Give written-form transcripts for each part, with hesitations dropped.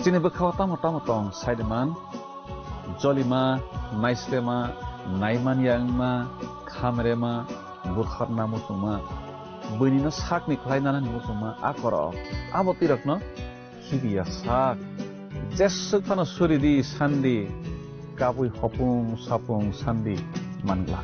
Chini bukhaw tamo tong saideman jolima naislema naiman yangma khamrema bukharna musuma bunino sakni khlainana musuma akoro abo tirakno hibiya sak jesuk phano suridi sandi kabui hopung sapung sandi mangla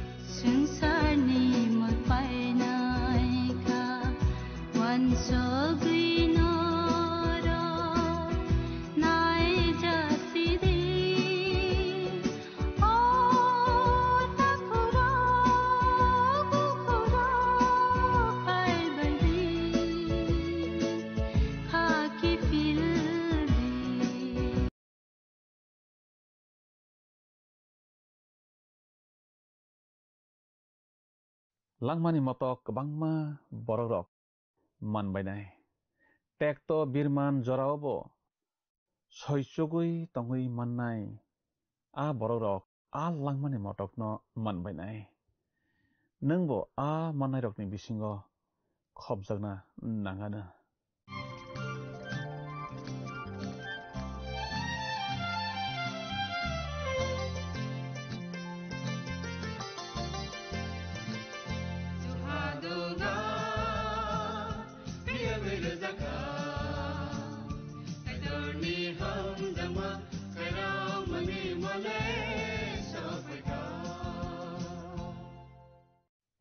langmani motok kebangma bororok manbainai tekto birman joraobo soisogui tongui mannai a bororok a langmani motokno manbainai nungbo a mannai rokni bisingo khobjakna nangana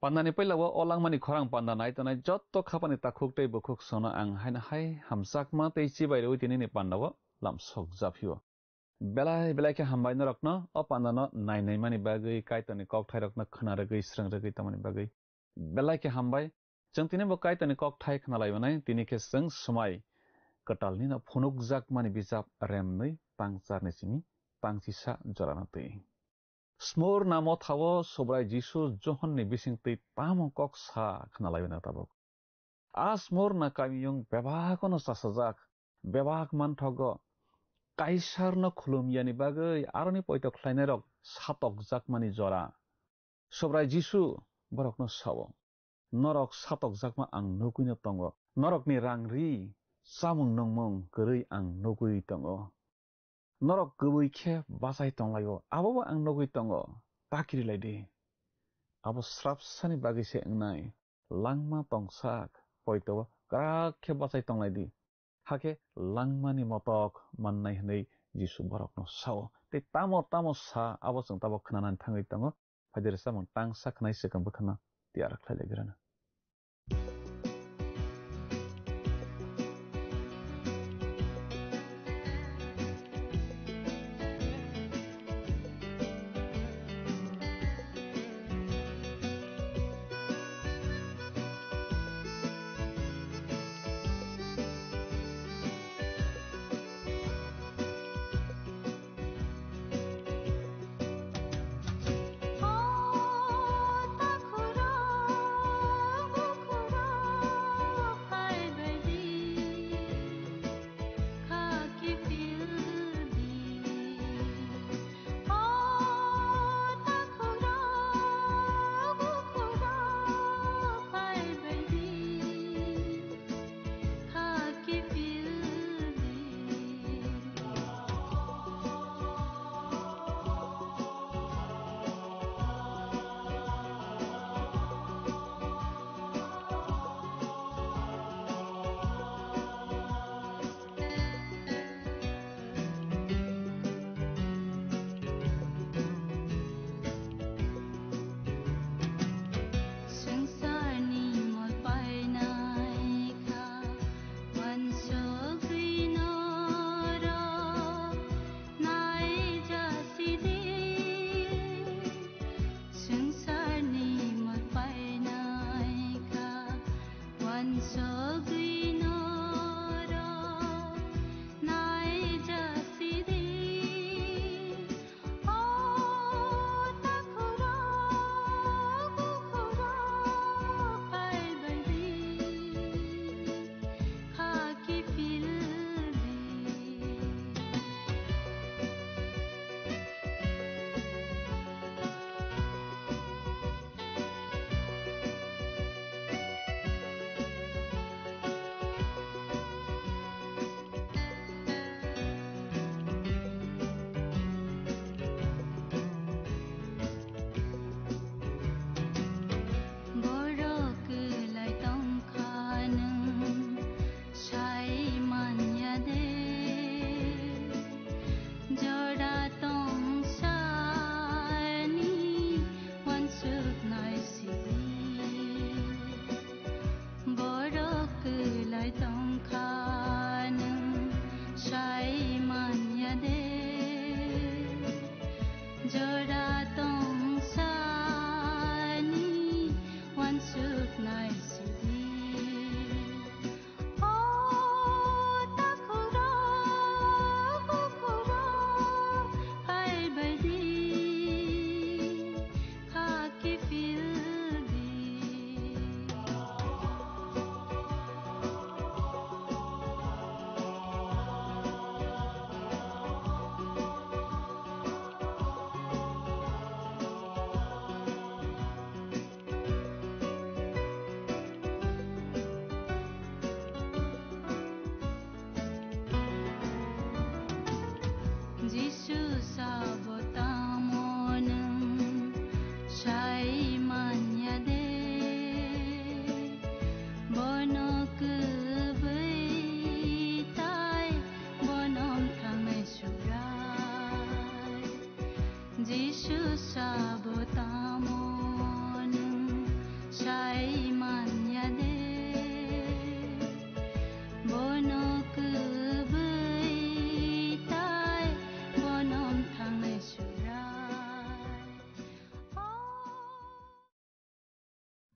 Pandani pailawo olangmani khorang pandanai tanai jotto khapani takhuk tei bukhuk sona ang haina hai hamsakma tei chibai roi tinini pandawo lamsok japhiyo belai ke hambai no rokno o pandano nainai mani bagui kaitani kokthai rokno khna rogui srang rogui tamani bagui belai ke hambai jengtini bo kaitani kokthai khna laibanai tini ke jeng somai katalni na phunuk jakmani bijap remnoi pangcharni simi pangchisa jorana tei Smor namo thawo sobrai Jisu John ni bisingtei tamo kok sa khnalaibena tabok. A smor na kamiyong bebak no sasajak bebak manthogo kaisar no khulumyani bagai aroni poitok khlainarok satok jakmani jora. Sobrai Jisu borok no sawo. Norok satok jakma ang nugui no tongo. Norok ni rangri samung nongmong gerui ang nugui tongo. Norok gubui khe basai tonglayo abo ang nogui tongo takiri laidi abo srapsani bagi se ngnai langma tongsak poito krak khe basai tonglaidi hake langmani motok mannai hnei Jisu borok no sao te tamo sa abo jeng tabo khnanan thangui tongo phadir samung tangsa khnai sekam bukhana tiar khlailai grana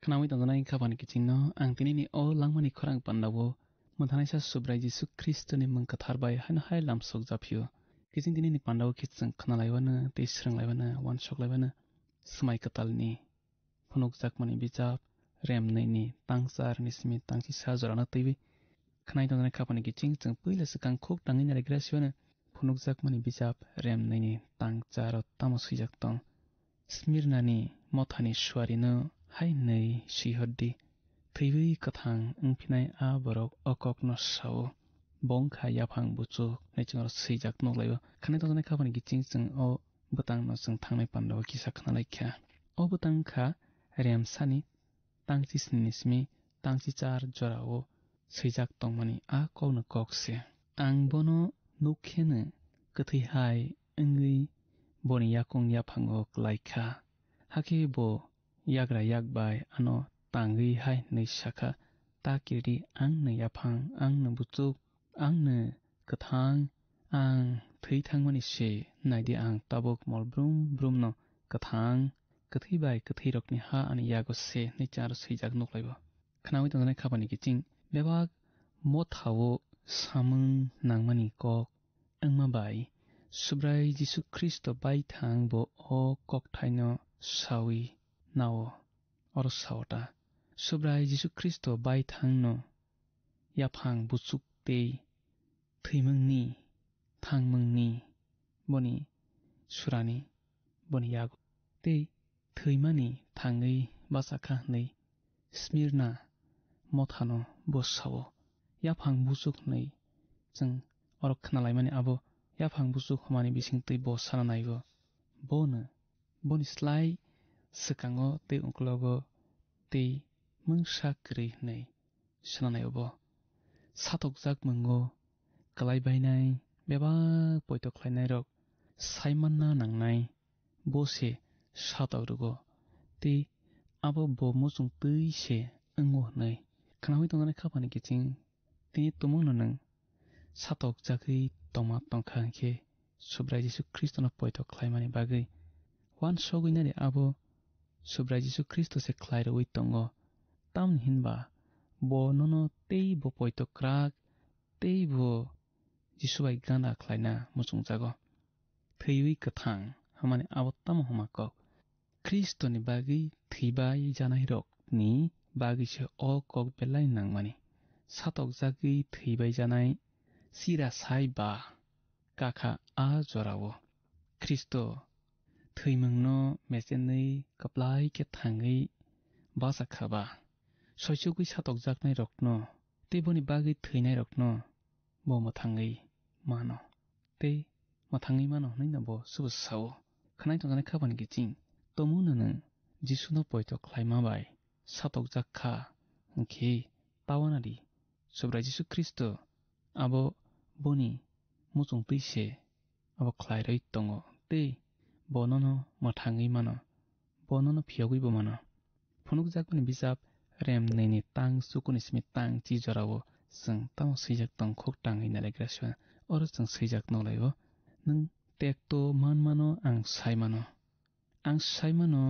Kanawi tanganai kabani kicingno ang tinini o langmani khorang pandawo muthanai subrai Jisu Kristo ni mungkatharbai haina hai lamsok japio kicing tinini pandawo kicing khnalaiwana te sranglaiwana wanshoklaiwana smai katalni phunuk jakmani bijap remnaini tangchar ni simi tangchi sajorana teibi khnai tanganai kabani kicing chung puila sakang khok tangin regrasiwana phunuk jakmani bijap remnaini tangchar tamo suijak tong Smirnani mothani swarino hai nei sihordi theiwi kathang ungphinai a borok okokno sao bongkha yaphang buchu naichingor sijak noglaibo khanai tonjanai khabani giching chung o butangno chung thangnai pandawo kisa khnalaikha o butangkha remsani tangchi snismi tangchi char jorao sijak tongmani a kokno kokse ang bono nukhene kathai hai ungui boni yakung yaphango klaikha hake bo yagra yakbai ano tangui hai nei shakha takiri angno yaphang angno buchuk angno kathang ang thei thangmani se naidi ang tabuk mol brum brumno kathang kathai bai kathai rokni ha ani yago se nei char sijak noklaibo khanawi tonjanai khabani kiching bebak mothawo samung nangmani kok angma bai subrai Jisu Kristo bai thang bo o kokthaino sawi nao oro sawta subrai Jisu Kristo bai thangno yaphang buchuk tei theimungni thangmungni boni surani boni yago tei theimani thangui basakha nei Smirna mothano bosawo yaphang buchuk nei chung oro khnalaimani abo yaphang buchuk humani bising tei bo sana naibo bono boni slai sekango tei ungklogo tei mungsa krei nei sananayobo satokjak mungo kalaibainai bebak poito khlainai rok saimanna nangnai bose satokrugo tei abo bo muchung tei se ungo nei khanawi tonjanai khabani kiching tini tumungno nang satokjagui tongma tongkha khe subrai Jisu Kristo no poito khlaimani bagui wansogui nari abo subrai Jisu Kristo se khlairowi tongo tamni hinba bo nono tei bo poito krak tei bo Jisu bai gana khlaina muchungjago theiwi kathang hamani abo tamo hamakok Kristo ni bagui theibai janai rok ni bagui se o kok belai nangmani satokjagui theibai janai sira sai ba kakha a jorao Kristo theimungno mesenei kaplai ke thangui basakhaba soichugui satokjaknai rokno tei boni bagui theinai rokno bo mathangui mano tei mathangui mano hnaina bo subusao khnai tonjanai khabani kiching tomungno nang Jisu no poito khlaima bai satokjakkha hingkhe tawanari subrai Jisu Kristo abo boni muchung teise abo khlairoi tongo tei bonono mathangui mano bonono phiyogui bo mano phunuk jakmani bijap rem neini tang sukuni simi tang chi jorao chung tamo sijak tong khok tangui nalegraswa oro chung sijak nolaibo nang tekto manmano ang saimano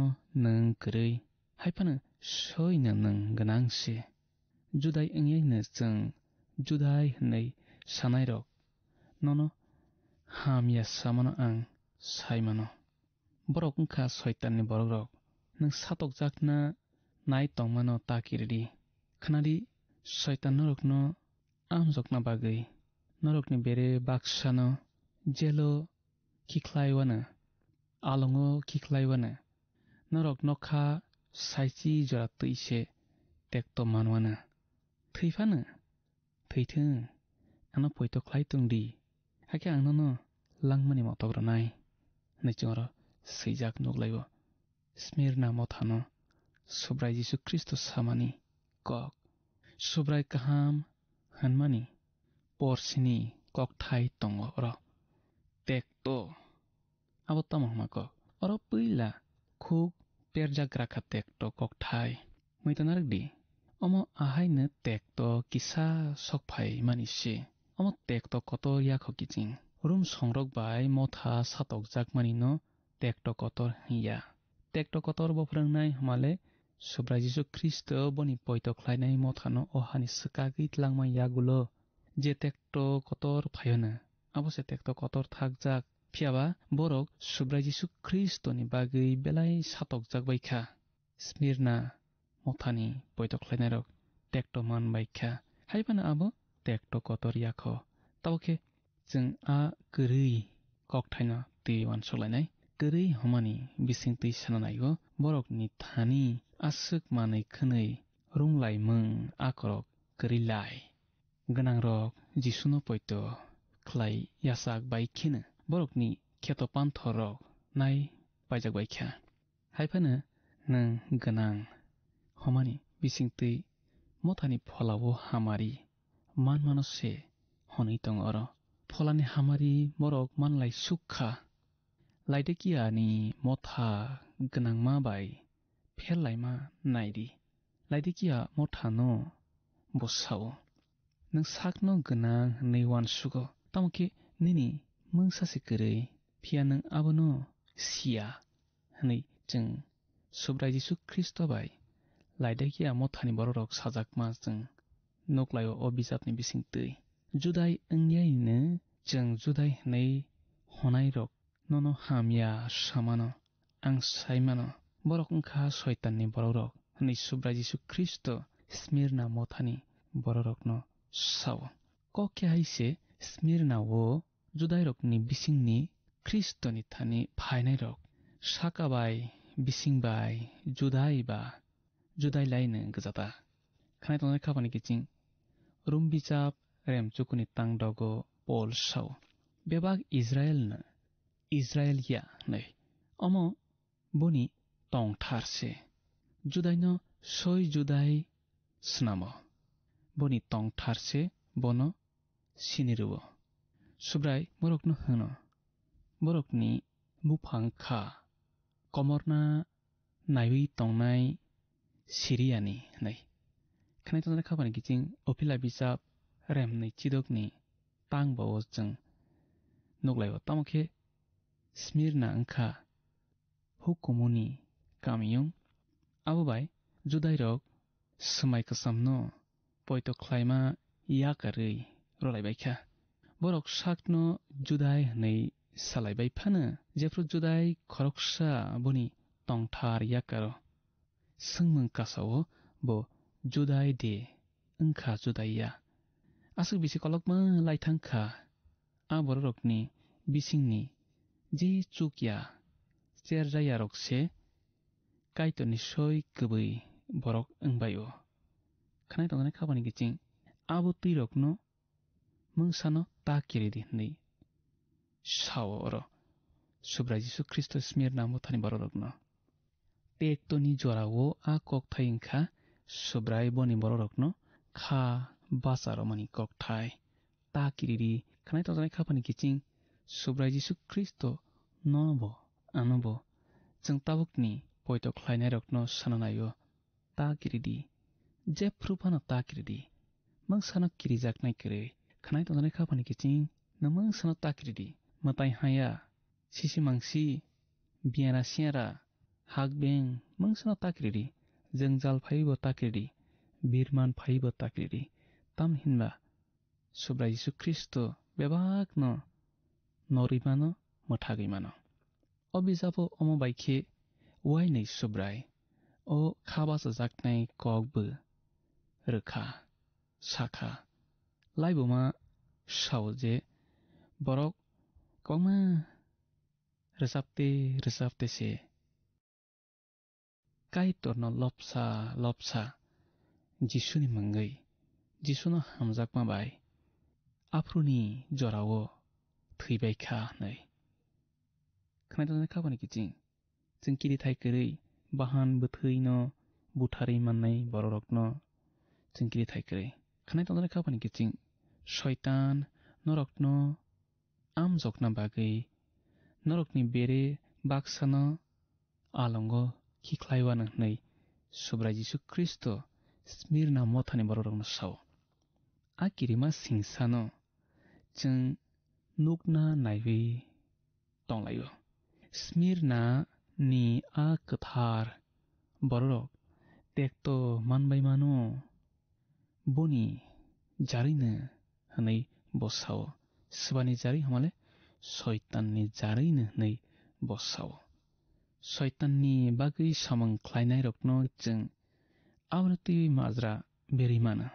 nang krei haipano soina nang ganangse judai engyaina chung judai hnei sanai rok nono hamya samano ang saimano borok ungkha soitanni borok rok nang satokjakna nai tongmano takiridi khnari soitan norokno amjokna bagui norokni bere baksano jelo kikhlaiwana alongo kikhlaiwana norok nokha saichi jora tuise tekto manwana theifano theithung ano poito khlai tungdi hake angnono langmani motogranai naichingoro sijak nuglaibo Smirna mothano subrai Jisu Kristo samani kok subrai kaham hanmani porsini kok thai tongo oro tekto abo tamo hamakok oro puila khuk perjagraka tekto kok thai muitanardi omo ahaina tekto kisa sokphai manise omo tekto kotor yakho kiching rum songrok bai motha satokjak mani no tekto kotor hiya tekto kotor bo phrangnai hamale Sobra Jisu Kristo boni poito khlainai mothano ohani skagit langma yagulo je tekto kotor phayona abo se tekto kotor thakjak phiaba borok Sobra Jisu Kristo ni bagui belai satokjak baikha Smyrna mothani poito khlainai rok tekto man baikha haibana abo tekto kotor yakho tabokhe जों आ गोरै ककथायना दैवान सलायनाय गोरै हमानि बिसिं दै सानानायगो बरकनि थानि आसुक मानै खोनै रुंलाय मों आकरक गोरै लाय गोनां रक जिसुनो पयत ख्लाय यासाक बाइखिनो बरकनि खेतो पान्थरक नाय पाइजाक बाइख्या हायफानो नों गोनां हमानि बिसिं दै मथानि फलावो हामारि मान मानसे हनै दं अर फलानि हामारि मरक मानलाय सुखा लाइदेकियानि मथा गोनां मा बाय फेरलाय मा नायदि लाइदेकिया मथा न बसाव नों साकनो गोनां नैवान सुगो तामके निनि मों सासे गोरै फिया नों आबनो सिया हनै जों Sobra Jisu Kristo बाय लाइदेकिया मथानि बररक साजाक मा जों नकलायो अ बिजाबनि बिसिं दै जुदाय ओंनियायनो जों जुदाय नै हनाय रक ननो हामिया सामानो आं साइमानो बरक ओंखा सयताननि बररक हनै Sobra Jisu Kristo Smyrna मथानि बररकनो Sao कके हाइसे Smyrna वो जुदाय रकनि बिसिंनि Kristoni थानि फायनाय रक साकाबाय बिसिंबाय जुदाय बा जुदाय लायनो गजाता खानाय तनाय खाबानि किचिं रुम बिजाब रेम चुकुनि तां दगो पल साव बेबाग इजराइल या नै अमो बनि तंग थारसे जुदायनो सय जुदाय स्नामो बनि तंग थारसे बनो सिनिरुवो सुब्राय बरकनो होनो बरकनि बुफांखा कमरना नायवी तंनाय सिरियानि नै खानाय तनाय खाबानि किचिं अफिला बिजाब रेम नै चिदकनि तां बावो जों नगलायो तामखे Smyrna ओंखा हुकुमुनि कामियुं आबोबाय जुदाय रक समाय कसामनो पयतो ख्लायमा याकारै रलायबायखा बरक साकनो जुदाय नै सालायबाय फानो जेफ्रु जुदाय खरकसा बनि तंथार याकारो सोंमों कासावो बो जुदाय दे ओंखा जुदायया आसुक बिसि कलकमा लाइथांखा आ बररकनि बिसिंनि जे चुकिया चेरजाया रकसे काइतनि सय गबै बरक ओंबायो खानाय तंनाय खाबानि किचिं आबो तिरकनो मोंसानो ताकिरिदि नै सावो अर Sobra Jisu Kristo Smyrna मथानि बररकनो टेक्टोनि जरावो आ ककथाय ओंखा Sobrai बनि बररकनो खा बासारमनि ककथाय ताकिरिदि खानाय तंनाय खाबानि किचिं Sobra Jisu Kristo नबो आनबो जों ताबुकनि पयतो ख्लायनाय रकनो सानानायो ताकिरिदि जेफ्रुफानो ताकिरिदि मों सानो किरिजाक नायकरै खानाय तंनाय खाबानि किचिं नमों सानो ताकिरिदि मताय हाया सिसि मांसि बियाना सियारा हागबें मों सानो ताकिरिदि जों जाल फाइबो ताकिरिदि बिरमान फाइबो ताकिरिदि ताम हिनबा Sobra Jisu Kristo बेबाकनो नरिमानो मथागैमानो अबिजाबो अमो बाइखे वाय नै सुब्राय ओ खाबास जाकनाय ककबो रोखा साखा लाइबोमा सावजे बरक कमा रोजाबते से काइतरनो लपसा जिसुनि मंगै जिसुनो हामजाकमा बाय आफ्रुनि जरावो थैबायखा नै खानाय तंनाय खाबानि किचिं जों किरि थाइकरै बाहान बोथैनो बुथारै माननाय बररकनो जों किरि थाइकरै खानाय तंनाय खाबानि किचिं शयतान नरकनो आम जकना बागै नरकनि बेरे बाक्सानो आलंगो खिख्लायवानो नै Sobra Jisu Kristo Smyrna मथानि बररकनो Sao आ किरिमा सिंसानो जों नुकना नायवी तंलायो Smyrna नि आ कथार बररक tekto manbai mano boni jarino hanai bosao swani jari hamale shaitanni jarino hanai bosao shaitanni bagui samang khlainai rokno जों आवृत्ति মাজরা बेरिमाना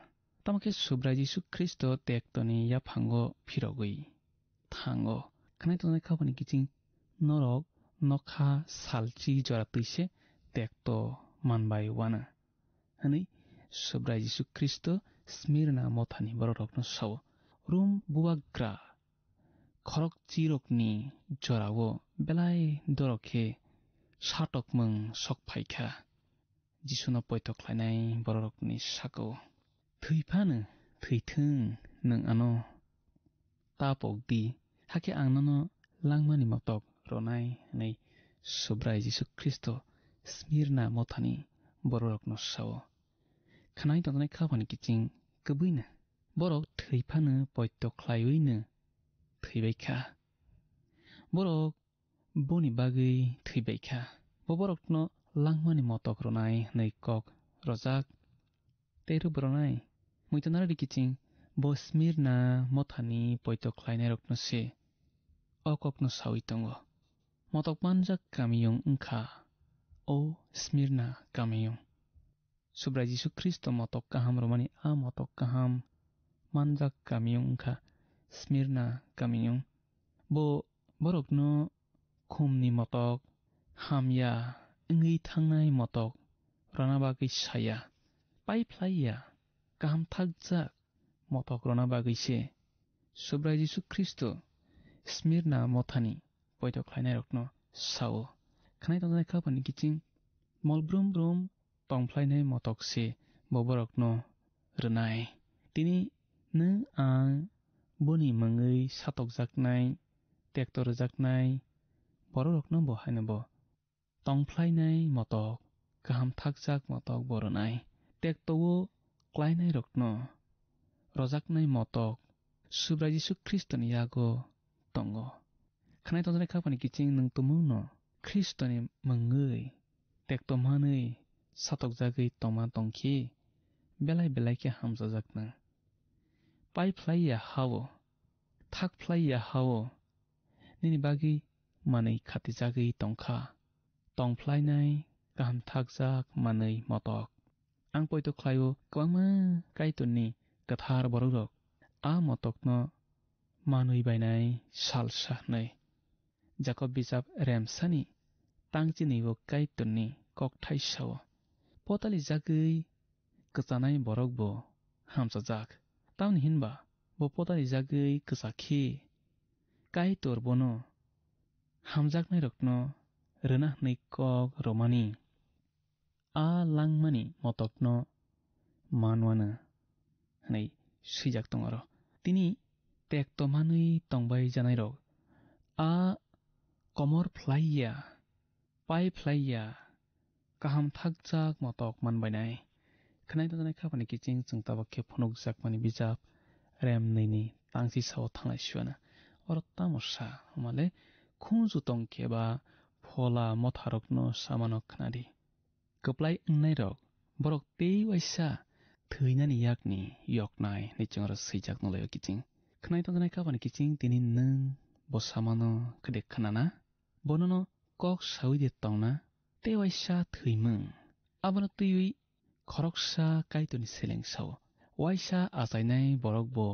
tamake subra Jisu Kristo tektoni yaphango phirogui thango khnai tonai khabani kiching norok nokha salchi jora tuise tekto manbai wana hani subra Jisu Kristo smirna mothani borokno saw rum buwagra khorok chirokni jorao belai dorokhe satok mung sokphaikha Jisuna poitok khlainai borokni sako thৈफानो थैथों नों आनो तापकदि हाके आंनानो लांमानि मतक रनाय नै सुब्राय जिसु Christ स्मिरना मथानि बररकनो Sao खानाय तनाय खाबानि किचिं कबैनो बरक थैफानो पयतक ख्लायैनो थैबायखा बरक बनि बागै थैबायखा बरकनो लांमानि मतक रनाय नै कक Razzaq तेरु बरनाय Muitanara kiching bo smirna mothani poitok khlainai rokno se okokno sawi tongo motok manjak kamiyong ungkha o smirna kamiyong subra Jisu Kristo motok kaham romani a motok kaham manjak kamiyong ungkha smirna kamiyong bo borokno khumni motok hamya ngui thangnai motok ranabagi saya paiphlaiya kaham thakjak motok rona bagise subra Jisu Kristo smirna mothani poitok khlainai rokno sawo khnai tonai khapani kiching molbrum brum tongphlainai motok se boborokno rnai tini nung ang boni mangui satokjaknai tektorjaknai borokno bohaino bo tongphlainai motok kaham thakjak motok bornai tektowo Klainai rokno rojaknai motok subra Jisu Kristo ni yago tongo khnai tonai khapani kiching nung tumungno Kristo ni mangui tekto manui satokjagui tongma tongkhi belai belai ke hamjajakna paiphlaiya hawo thakphlaiya hawo nini bagi manui khatijagui tongkha tongphlainai kaham thakjak manui motok ang poito khlayo kwangma kaitonni kathar borok a motokno manui bainai salsa nei jakob bijap remsani tangchini bo kaitonni kokthai saw potali jagui kchanai borok bo hamsajak tauni hinba bo potali jagui kchakhi kaitor bono hamjaknai rokno rena nei kok romani a langmani motokno manwana nei sijak tongaro tini tekto manui tongbai janai rok a komor phlaiya pai phlaiya kaham thakjak motok manbainai khnai tonai khapani kiching chungtaba khe phunukjak mani bijap rem neini tangsi saw thanglai suana or tamosa male khunju tongkheba phola motharokno samanok khnadi Keplai ngnai rok borok tei waisa theinani yakni yoknai ni chongra sijak nolayo kiching khnai tonai khapani kiching tini nung bosamano khede khanana bonono kok sawide tongna tei waisa theimung abono tui khoroksa kaitoni seleng saw waisa achainai borok bo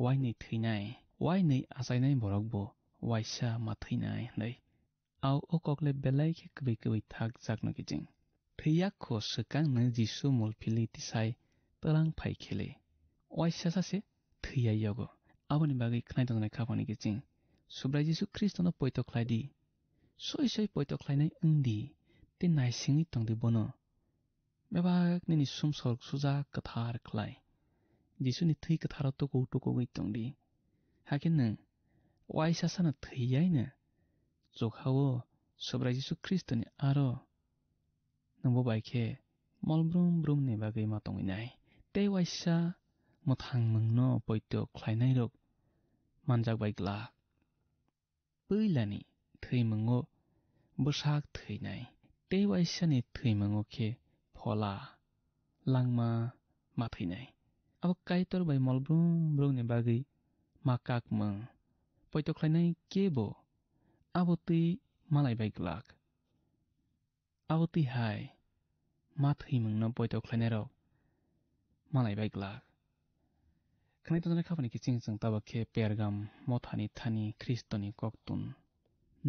wainei theinai wainei achainai borok bo waisa ma theinai nei au okokle belai khe kbai kbai thak jakno kiching Theyakho sekangno Jisu mulphili tisai talang phai khele waisa sase theiya yogo aboni bagi khnai tonai khapani kiching subra Jisu Kristo no poitok khlaidi soi poitok khlainai ungdi te naisingi tongdi bono bebak nini sumsor suja kathar khlai Jisu ni thei katharo to ko gui tongdi hakin nang waisa sana theiyaina jokhawo subra Jisu Kristo ni aro nangbo baikhe molbrum brum ni bagui ma tonginai tei waisa mothang mungno poito khlainai rok manjak baigla puilani theimungo bwsak theinai tei waisa ni theimungo khe phola langma mathainai abo kaitor bai molbrum brung ni bagi makak meng poito khlainai kebo abo tui malai bai glak abo tui hai mathai meng no poito khlainai rok malai bai glak khnai tonai khapani kiching chung tabakhe pergam mothani thani kristoni koktun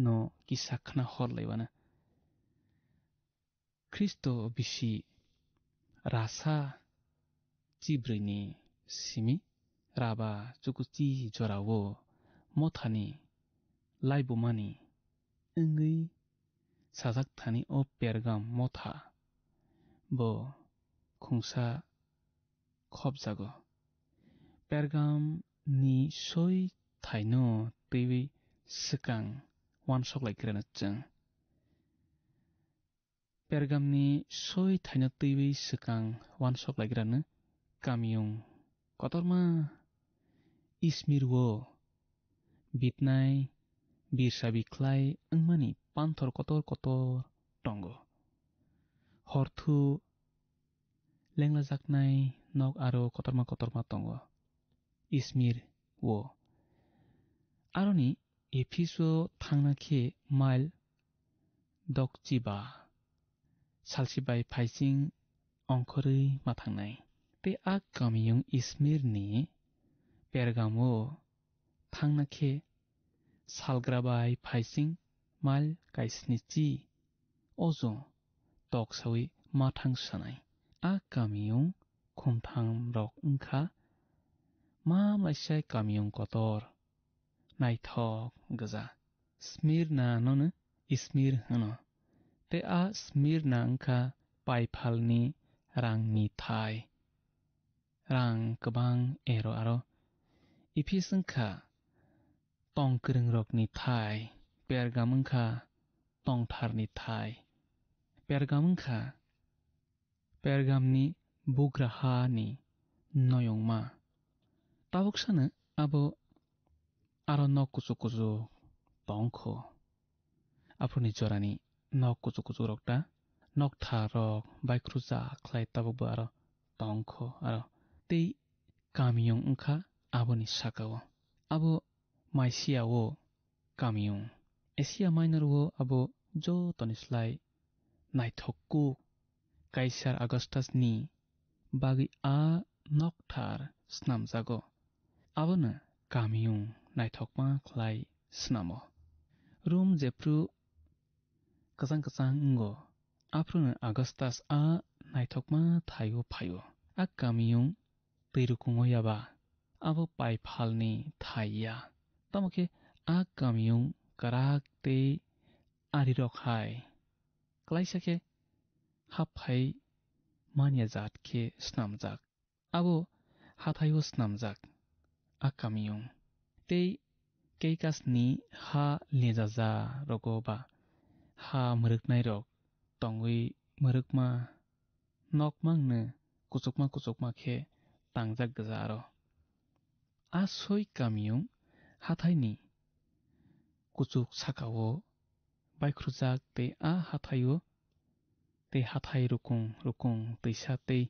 no kisa khna hor laibana kristo bisi rasa chibrini simi raba chukuchi jorawo mothani laibumani engui sajak thani o pergam motha bo khungsa khobjago pergam ni soi thaino teiwi sikang wansok laikrana chung pergam ni soi thaino teiwi sikang wansok laikrana kamiyung kotorma ismirwo bitnai birsa biklai engmani panthor kotor kotor tongo horthu lenglajaknai nok aro kotorma tongo ismir wo aroni episo thangna khe mail dokchiba salsibai phaising ongkhorui mathangnai te a kamiyung ismir ni pergamo thangna khe salgrabai phaising mail kaisnichi ojo toksawi mathang sanai a kamiyung khumthang rok wngkha mamlaisai kamiyung kotor naithok gja smirna nono ismir hano te a smirna wngkha paiphalni rangni thai rang kwbang ero aro ephis wngkha tongkwrwng rokni thai pergam wngkha tongtharni thai pergam wngkha pergamni bugrahani noyongma taboksano abo aro nok kuchu tongkho afroni jorani nok kuchu rokta nok tharok baikruja khlai tabokbo aro tongkho aro tei kamiyung wngkha aboni sakao abo maisia wo kamiyung Asia Minor wo abo jotoni slai naithokku Kaisar Augustus ni bagi a nokthar snamjago abono kamiyung naithokma khlai snamo rum jepru kachang ngo afrono Augustus a naithokma thaio phaio a kamiyung teirukungo yaba abo paiphalni thaiya tamokhe a kamiyung karak tei arirok hai klaisa khe haphai mania jat khe snamjak abo hathaio snamjak a kamiyung tei keikasni ha lejaja rogo ba ha mruknai rok tongwi mrukma nokmangno kuchukma khe tangjak gja aro a soi kamiyung hathaini kuchuk sakao baikrujak tei a hathaio tei hathai rukung teisa tei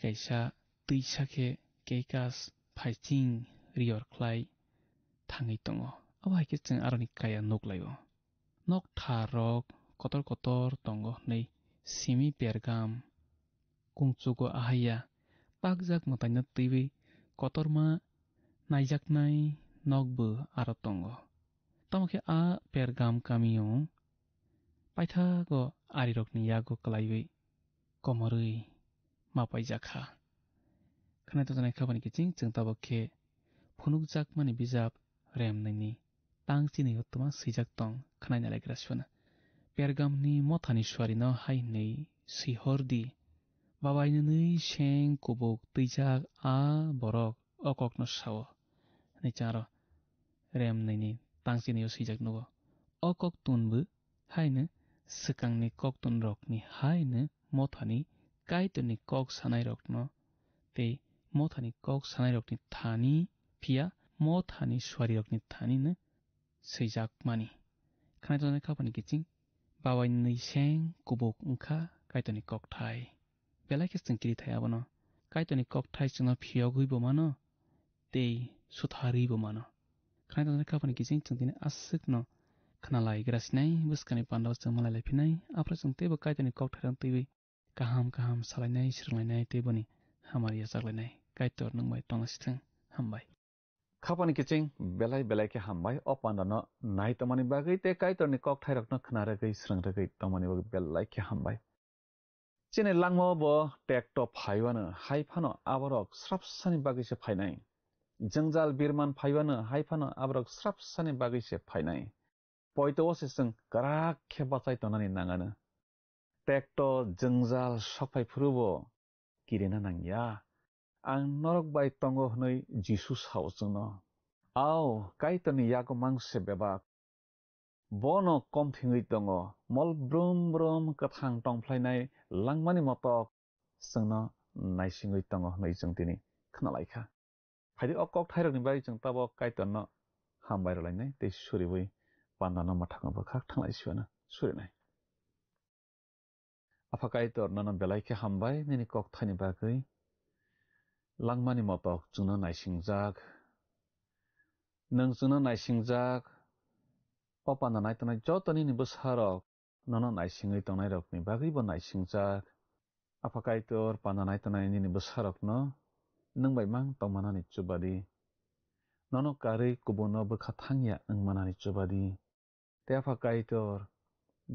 kaisa teisa khe keikas phaiching riyor khlai thangui tongo abo haikhe chwng aroni kaya nuklaio nok tharok kotor tongo nei simi pergam kungchugo ahaiya pakjak mwtaino teiwi kotorma naijaknai nokbo aro tongo tamokhe a pergam kamiyung paithago arirokni yago klaiwi komorui mapaijakha khnai tonjanai khabani kiching chwng tabokhe phunukjakmani bijap remnaini tangchini uttama swijak tong khnai nalaigra sibana pergamni mothani swari no hainei sihordi babainui seng kubuk twijak a borok okokno sao nicharo remnaini tangchini swijak nugo okok tunbu haino swkangni koktun rokni haino mothani kaitoni kok sanai rokno tei mothani kok sanai rokni thani phiya mothani swari rokni thani no swijakmani khnai tonjanai khapani kiching babainui seng kubuk wngkha kaitoni kok thai belai ke sengkiri thaya bono kaitoni kok thai chungno phiyogui bo mano tei suthari bo mano khana tani kapani kijing chungtini asuk no khana lai grasnai buskani pandaw chung malai laiphinai apra chung tebo kaitoni kok thairang teiwi kaham salainai sirlainai teboni hamari yasaklainai kaitor nungbai tongasithang hambai khapani kiching belai ke hambai o pandano nai tomani bagai te kaitorni kok thairokno khnaregei srangragei tomani bagai belai ke hambai chene langmo bo tekto phaiwano haifano aborok srapsani bagai se phainai jangjal birman phaiwano haifano aborok srapsani bagai se phainai poito se sung karak khe bachai tonani nangano tekto jangjal sapai phurubo kirena nangya ang norok bai tongo hnoi jisu sao chungno au kaitoni yago mangse bebak bono komthingui tongo mol brum kathang tongphlainai langmani motok sungno naisingui tongo hnoi jungtini khnalaikha phaidi okok thairokni bai jung tabo kaitorno hambai rolainai tei suribui pandano mathakno bakhak thanglai siwana surinai apha kaitor nana belaike hambai nini kok thaini bagui langmani motok chungno naisingjak nung chungno naisingjak o panda naitonai jotoni ni bwsarok nono naisingui tongnai rokni bagui bo naisingjak apha kaitor panda naitonai nini bwsarokno nungbai mang tongmanani chubadi nono karui kubuno bwkha thangya wngmanani chubadi te apha kaitor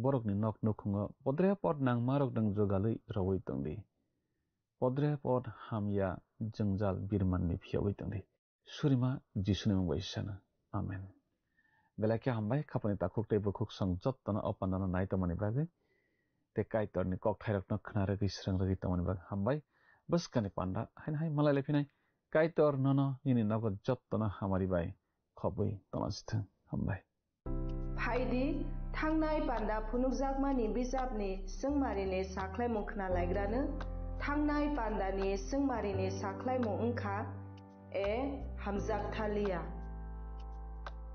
borokni nok nukhungo podrepot nangmarok dang jogalui rowui tongdi podrepot hamya jangjal birmanni phiyogui tongdi surima jisuni mungbai sana amen belake hambai khapani takhuk tei bukhuk sang jottona opandana naitomani bagui te kaitorni kok thairokno khnaregui srangragui tomani bagui hambai buskani panda hainhai malai lephinai kaitor nono nini nogo jottona hamari bai khobui tonasithang hambai phaidi thangnai panda phunukjakmani bijapni sungmarini saklaimung khna laigrano thangnai pandani sungmarini saklaimung wngkha e hamjak thalia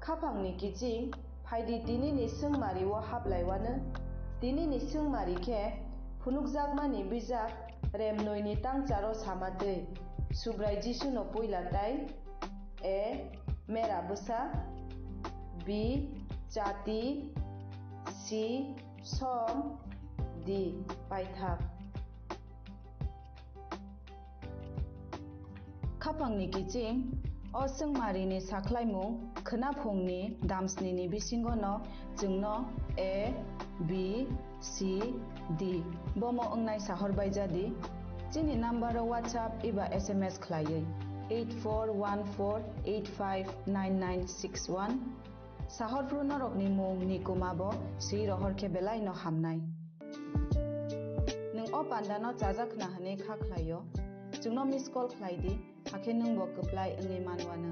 khapangni kiching phaidi tinini sungmari o hablaiwano tinini sungmari khe phunukjakmani bijap remnoini tangcharo samatui subrai jisu no puilatai e mera busa b jati c som d paithak khapangni kiching o sungmarini saklaimung khnaphungni damsnini bisingo no jungno a b c d bomo ongnai sahorbai jadi chini number o whatsapp iba sms khlaiui 8414859961 sahorpru norokni mung nikumabo sei rohor khe belai no hamnai nung o pandano chajakna hane kha khlaio jungno miss call khlaidi hakhe nung bo kuplai ongi manwana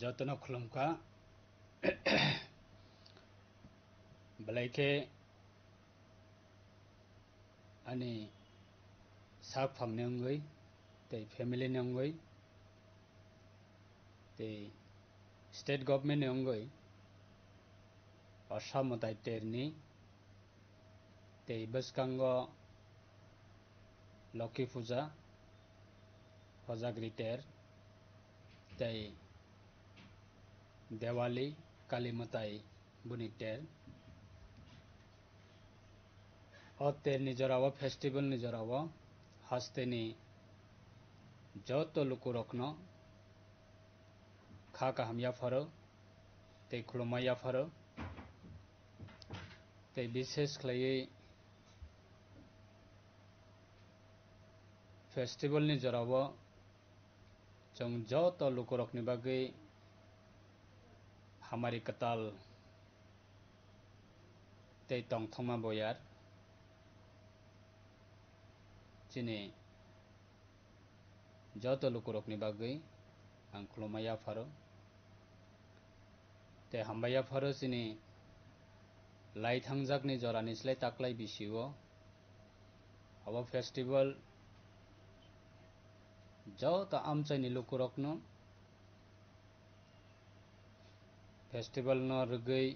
जतन खुलमका बलाइके अनि साग फांगने अंगै ते family ने अंगै ते state government ने अंगै असम दायित्वनि ते बसकांग lucky पूजा हजाग्री तेर ते देवाली काली मताई बुनिक तेर और तेर निजरावा फेस्टिवल निजरावा हस्तेनी जत लुकु रखनो खा का हम या फरो ते खुलमा या फरो ते विशेष खलायै फेस्टिवल निजरावा जों जत लुकु रखनी बागै हमारी कताल tei tongthoma boyar chini joto lukurokni bagui ang khulumaya pharo tei hambaya pharo chini lai thangjakni jorani slai taklai bisio abo festival joto amchaini lukurokno festival no rugui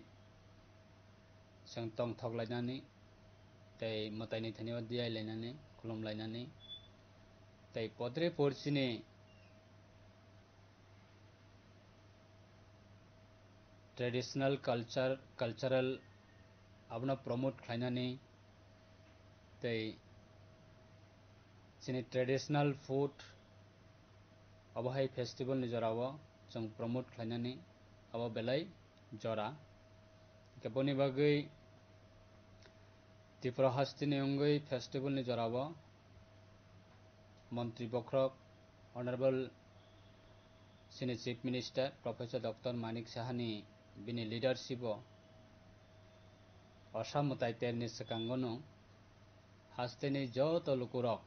sang tongthoklainani tei motaini thanio diai lainani khulumlainani tei podre porchini traditional cultural abno promote khlainani tei chini traditional food abo hai festival ni jorao jong promote khlainani abo belai jora keboni bagui Tripura hastini ongui festival ni jorao Mantri Bokrok Honorable Senior Chief Minister Professor Dr. Manik Sahani bini leadership o Osamutai terni sekangono hastini joto lukurok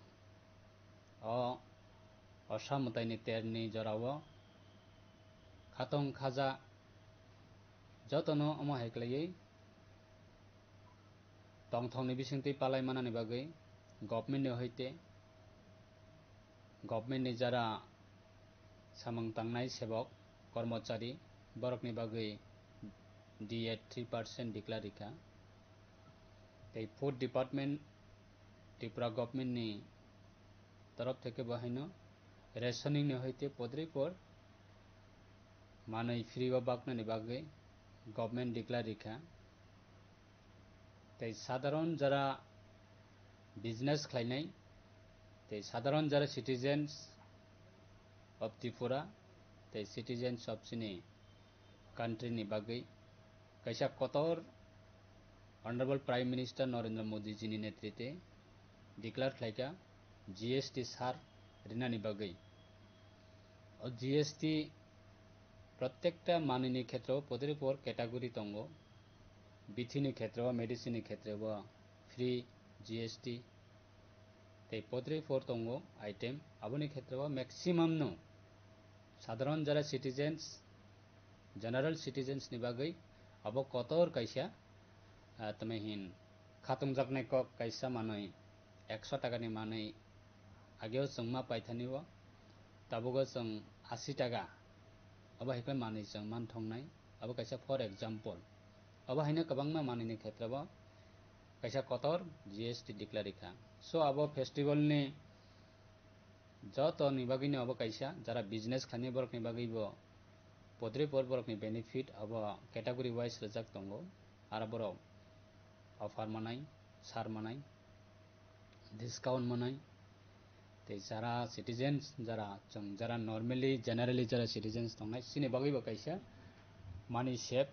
o Osamutai ni terni jorao khatong khaja jotono omo haiklai tongthongni bisingtwi palai manani bagui government ni hoite government ni jara samung tangnai sebok kormachari borokni bagui DA 3% declare rikha tei food department Tripura government ni तरफ থেকে বাহিনো rationing নি হইতে পদরি পর মানই free বা বাকনানি বাগে government declare রিখা তাই সাধারণ যারা বিজনেস খাইনাই তাই সাধারণ যারা সিটিজেন্স অফ ত্রিপুরা তাই সিটিজেন্স অফ সিনি কান্ট্রি নি বাগে কাইসা কতর honourable prime minister Narendra Modi ji नि नेतृत्वे डिक्लेयर खाइका GST सार ऋणानी बागै और GST प्रत्येकटा माननी क्षेत्र पदरे पर कैटेगरी तंगो बिथिनी क्षेत्र मेडिसिन क्षेत्र फ्री GST ते पदरे पर तंगो आइटम अबनी क्षेत्र मैक्सिमम नो साधारण जरा सिटीजन्स जनरल सिटीजन्स नि बागै अब कतर कैसा तमेहिन खातुम जगने को कैसा मानै 100 टाका नि मानै आगे जों मा पाइथानिबो ताबुगो जों 80 टाका अब हाइफाय मानै जों मान थंनाय अब कैसा फॉर एग्जांपल अब हाइनो गोबांमा मानैनि क्षेत्रबो कैसा कतर GST डिक्लेयर रिखा सो अब फेस्टिवल नि जत नि बागैनो अब कैसा जरा बिजनेस खानि बरकनि बागैबो पदरे पर बरकनि बेनिफिट अब कैटेगरी वाइज रजाक दंगो आरो बरक ऑफर मनाय सार मनाय डिस्काउंट मनाय ते जरा सिटीजन्स जरा नॉर्मली जनरली जरा सिटीजन्स दंनाय सिनि बागैबो कैसा मानि सेफ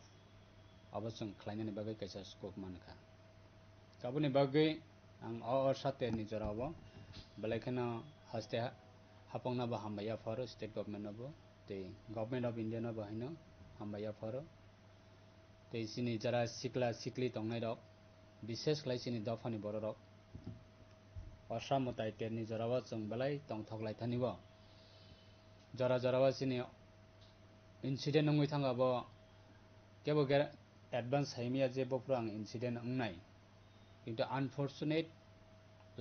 अब जों खलायनानि बागै कैसा स्कोप मानखा गाबनि बागै आं सातेनि जरावो बेलायखनो हस्ते हापंना बा हामबाया फर स्टेट गवर्नमेंट नबो ते गवर्नमेंट ऑफ इंडिया न बाहायनो हामबाया फर ते सिनि जरा सिक्ला सिक्ली दंनाय रक विशेष खलाय सिनि दफानि बर रक असामुताय तेरनि जरावा जों बेलाय तंथगलाय थानिबो जरा जरावा सिनि इंसिडेंट नंगै थांगाबो केबो एडवांस हाइमिया जे बफ्रो आं इंसिडेंट अंनाय किंतु अनफॉर्चुनेट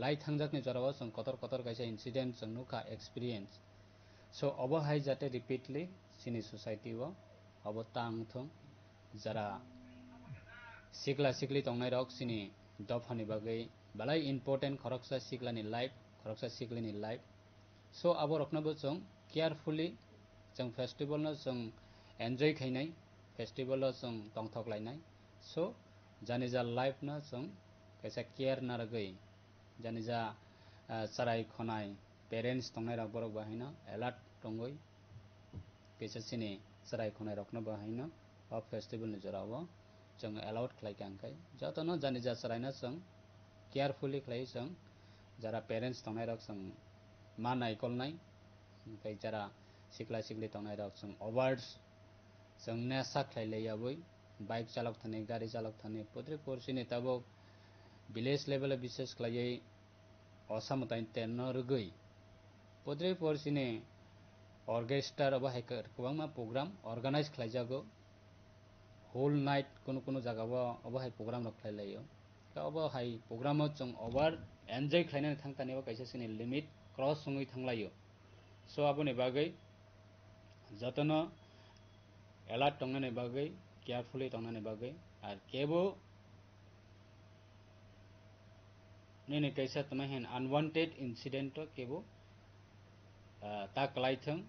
लाई थांजाकनि जरावा जों कतर कतर कैसा इंसिडेंट जों नुखा एक्सपीरियंस सो अब हाय जाते रिपीटली सिनि सोसाइटी वो अब तांगथों जरा सिक्ला सिक्ली तंनाय रक सिनि दफानि बागै बालाय इम्पोर्टेंट खरकसा सिक्लानि लाइफ खरकसा सिक्लिनि लाइफ सो अब रखनबो जों केयरफुली जों फेस्टिवल न जों एन्जॉय खाइनाय फेस्टिवल जों तंथगलायनाय सो जानि जा लाइफ न जों कैसा केयर ना रगै जानि जा सराय खनाय पेरेंट्स तंनाय रक बरक बाहायना अलर्ट तंगै कैसा सिनि सराय खनाय रखनो बाहायना अब फेस्टिवल नि जरावो जों अलाउड खलायखांखाय जतनो जानि जा सरायना जों केयरफुली खलाय जों जरा पेरेंट्स तंनाय रक जों मा नायकलनाय ओमफ्राय जरा सिक्ला सिक्ली तंनाय रक जों अवार्ड्स जों नेसा खलायलायाबै बाइक चालक थाने गाड़ी चालक थाने पद्रे पोर्सिने तब विलेज लेवल विशेष खलायै असामताइन तेन रुगै पद्रे पोर्सिने ऑर्केस्ट्रा अब हाइकर गोबां प्रोग्राम ऑर्गेनाइज खालायजागौ होल नाइट कोनो जागाव अब हाइ प्रोग्राम खालायलायो अब हाइ प्रोग्राम जों ओवर एन्जॉय खालायनानै थांतानेबा कैसे सिनि लिमिट क्रॉस सङै थांलायो सो आबोनि बागै जतन एलार्ट तंनानै बागै केयरफुली तंनानै बागै आर केबो नेने कैसे तमहेन अनवांटेड इंसिडेंट केबो ता क्लाइथं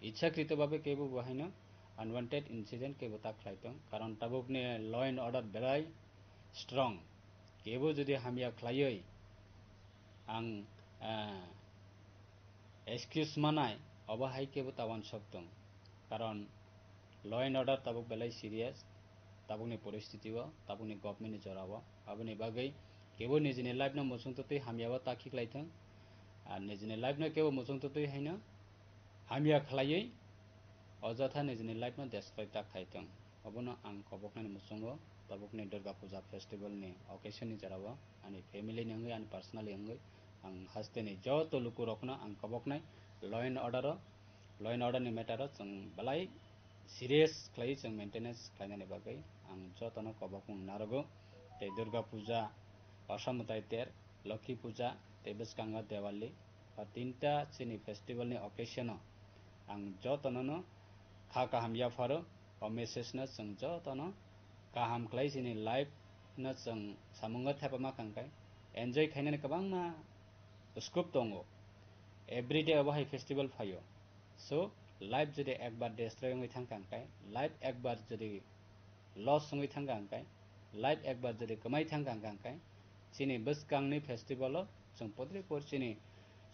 इच्छाकृत भावे केबो बहायनो अनवांटेड इंसिडेंट केबो ता क्लाइथं कारण तबुकने लॉ एंड ऑर्डर बेराय स्ट्रंग केबो जुदि हामिया क्लायै आं एक्सक्यूज मानाय अब हाइ केबो तावान सकतं कारण लॉ एंड ऑर्डर तबुक बेलाय सीरियस तबुकनि परिस्थिति तबुकनि गवर्नमेंट जराव अबनि बागै केबो निजिनि लाइफ न मोसुं ततै हामियाबा ताखि क्लाइथं आर निजिनि लाइफ न केबो मोसुं ततै हैनो हामिया खलायै अजथा निजिनि लाइफ न डेस्ट्रय ता खायथं अबनो आं कबकनानि मोसुंगो तबुकनि दुर्गा पूजा फेस्टिवल नि ओकेशन नि जराव आनि फैमिली नि अंगै आनि पर्सनली अंगै आं हास्तेनि जत लुकु रखना आं कबकनाय लॉ एंड ऑर्डर नि मैटर जों बलाय सीरियस खलायै जों मेंटेनेंस खालायनानै बागै आं जतनो कबकं नारगो ते दुर्गा पूजा असामताय तेर लक्ष्मी पूजा ते बिस्कांगा दिवाली और तीनटा सिनि फेस्टिवल नि ओकेशन आं जतनो खा काहामिया फारो और मेसेज न जों जतनो काहाम खलाय सिनि लाइफ न जों सामुंगा थापामा खांखाय एन्जॉय खायनानै गोबां मा स्कोप दङ एवरीडे अब हाइ फेस्टिवल फायो सो लाइफ जुदि एक बार डेस्ट्रय होङै थांखांखाय लाइफ एक बार जुदि लस होङै थांखांखाय लाइफ एक बार जुदि कमाय थांखांखाय सिनि बिस्कांनि फेस्टिवल जों पद्रे पोर्सिनि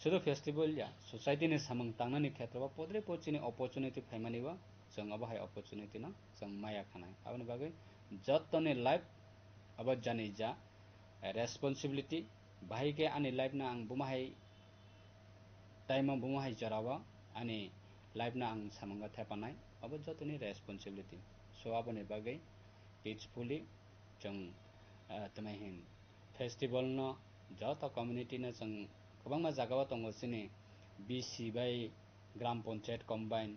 शुद्ध फेस्टिवल या सोसाइटी नि सामंग तांनानि क्षेत्रवा पद्रे पोर्सिनि अपॉर्चुनिटी फायमानिवा जों अब हाइ अपॉर्चुनिटी न जों माया खानाय आबनि बागै जतने लाइफ अब जानि जा रेस्पॉन्सिबिलिटी बाहायके आनि लाइफ ना आं बुमाहाय टाइम बुमाहाय जरावा आनि लाइफ ना आं सामंगा थापानाय अब जतने रेस्पॉन्सिबिलिटी सो आबनि बागै पीसफुली जों तमहेन फेस्टिवल न जत कम्युनिटी न जों गोबां मा जागावा दङ सिनि बीसी बाय ग्राम पंचायत कम्बाइन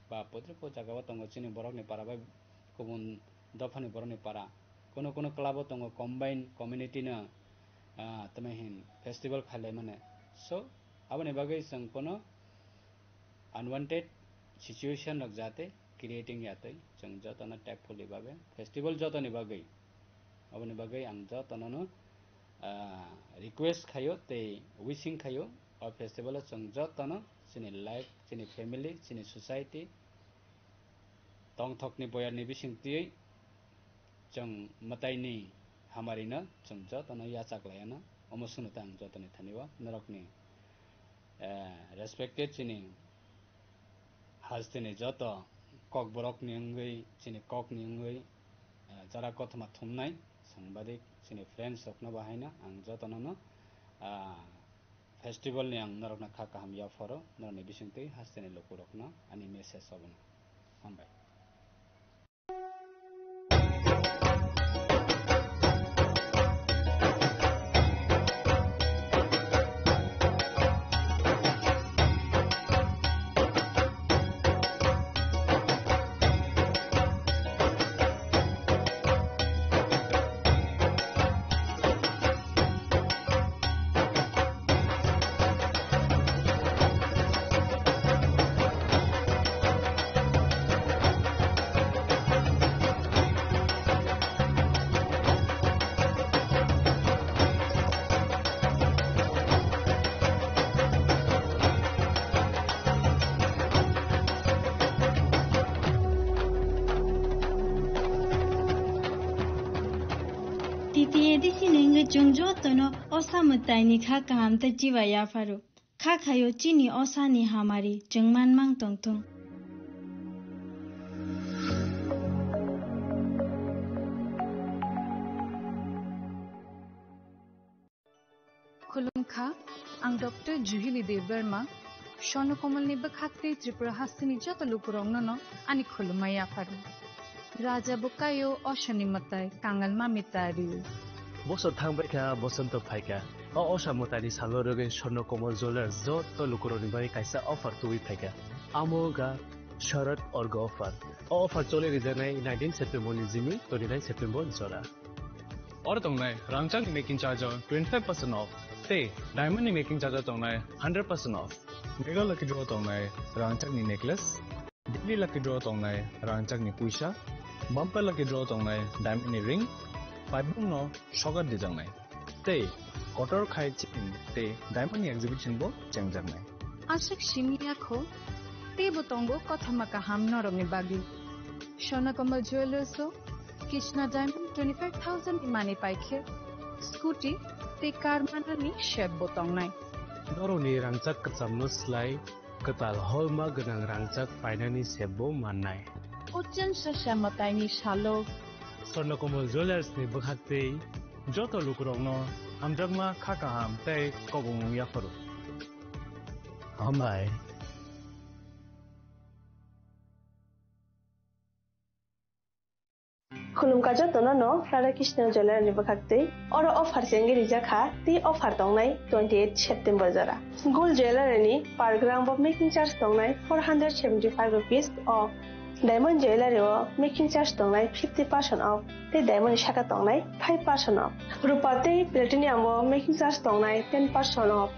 बा पद्रपो जागावा दङ सिनि बरकनि पारा बाय गुबुन दफानि बरकनि पारा कोनो क्लाब दङ कम्बाइन कम्युनिटी न तमहेन फेस्टिवल खालाय माने सो आबनि बागै जों कोनो अनवांटेड सिचुएशन रक जाते क्रिएटिंग यातै जों जतनो टेकफुली बाबे फेस्टिवल जतनि बागै अबनि बागै आं जतनो रिक्वेस्ट खायो ते विशिंग खायो और फेस्टिवल जों जतनो सिनि लाइफ सिनि फैमिली सिनि सोसाइटी तंथकनि बयारनि बिसिंतियै जों मताइनि हामारिनो जों जतनो याचाक्लायानो अमसुनता आं जतनि थानिवा नरकनि रेस्पेक्टेड सिनि हास्तेनि जत कक बरकनि अंगै सिनि ककनि अंगै जरा कथमा थुमनाय सांबादिक सिनि फ्रेंड्स हकनो बाहायना आं जतनो फेस्टिवल नि आं नरकना खा काहामिया फरो नरनि बिसिंतै हास्तेनि लोकु रखना आनि मेसेज सबनो हामबाय जोंजो तनो ओसा मुताइनि खा काम त जीवा याफारो खा खायो चिनी ओसानि हामारी जोंमान मांग तंतुं खुलुमखा आं डॉक्टर जुहिली देवबर्मा शर्णकमलनि बखाते त्रिपुरा हास्तिनि जत लुकुरंनो आनि खुलुमनाय याफारो Raja bukayo o shanimatay kangal mamitari. বছর থাংবাইকা বসন্ত ফাইকা অসামতানি সালরগে স্বর্ণ কমল জুয়েলার যত লুকুরনি বাই কাইসা অফার তুই ফাইকা আমোগা শরৎ অর্গ অফার চলে রিজানাই 19 সেপ্টেম্বর নিজিমি 29 সেপ্টেম্বর জরা और तंगनाय रांगचाक मेकिंग चार्जर 25% ऑफ ते डायमंड मेकिंग चार्जर तंगनाय 100% ऑफ मेगा लकी ड्रॉ तंगनाय रांगचाक नि नेकलेस डेली लकी ड्रॉ तंगनाय रांगचाक नि पुइसा बम्पर लकी ड्रॉ तंगनाय डायमंड नि रिंग पाइबुं नो शगर दिजांनाय ते कटर खाइचिन ते डायमंड नि एग्जिबिशन बो चेंगजांनाय Ashik shimiako te botongo kothamaka hamnorong bagi. Shona Kamal Jewelers so Krishna Diamond 25,000 imani paikhe. Scooty te car manani sheb botong nai. নরনি রাংচাক কচামনো স্লাই কতাল হলমা গনাং রাংচাক পাইনানি সেবো মাননাই Ochen shashamatayni shalo Swarnakamal jewellers নি বখাতে যত লুকুরংনো আমজাকমা খাকাহাম তাই কবং ইয়াফরো হামাই खुलुमकाजो तोनो राधा कृष्ण ज्वेलर नि बखाक्ते और ऑफर सेंगे रिजाखा ती ऑफर दंनाय 28 सेप्टेम्बर जरा गोल्ड ज्वेलर नि per gram of making charge दंनाय 475 rupees off diamond jeweller making charge दंनाय 50% ऑफ ते डायमंड शाखा दंनाय 5% ऑफ रुपा ते प्लेटिनियम मेकिंग चार्ज दंनाय 10% ऑफ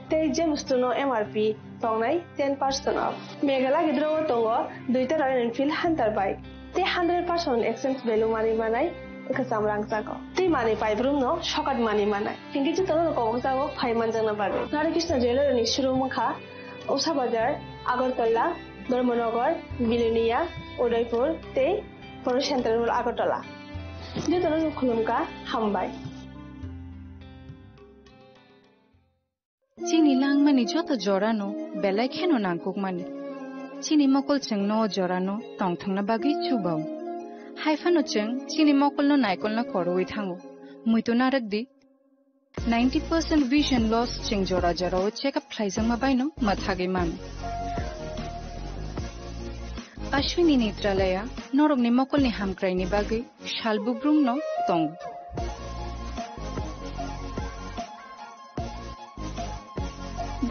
ते जेम्स टोनो एमआरपी दंनाय 10% ऑफ मेघाला गिद्रो दंगो दुइटा रॉयल एनफील्ड हंटर बाइक ते 100% एक्सचेंज वैल्यू मानी मानाय कसाम रांगजागो ते माने पाइब्रुम नो शकट मानी मानाय किंगि जो तनो को जागो फाइमान जंगना बागे राधा कृष्ण ज्वेलर नि शुरुमुखा उषा बाजार आगरतला धर्मनगर बिलोनिया उदयपुर ते फर सेंट्रल आगरतला जो तनो खुलुमका हामबाय Chini lang mani joto jorano belai kheno nangkuk mani. Chini mokol cheng no jorano tong thang na bagi chubao. Haifano cheng chini mokol no naikol na koroi thango. Muito naragdi 90% vision loss cheng jora jora check up khlaijang ma baino mathage man. Ashwini Netralaya norog ni mokol ni hamkrai ni bagi shalbubrum no tong.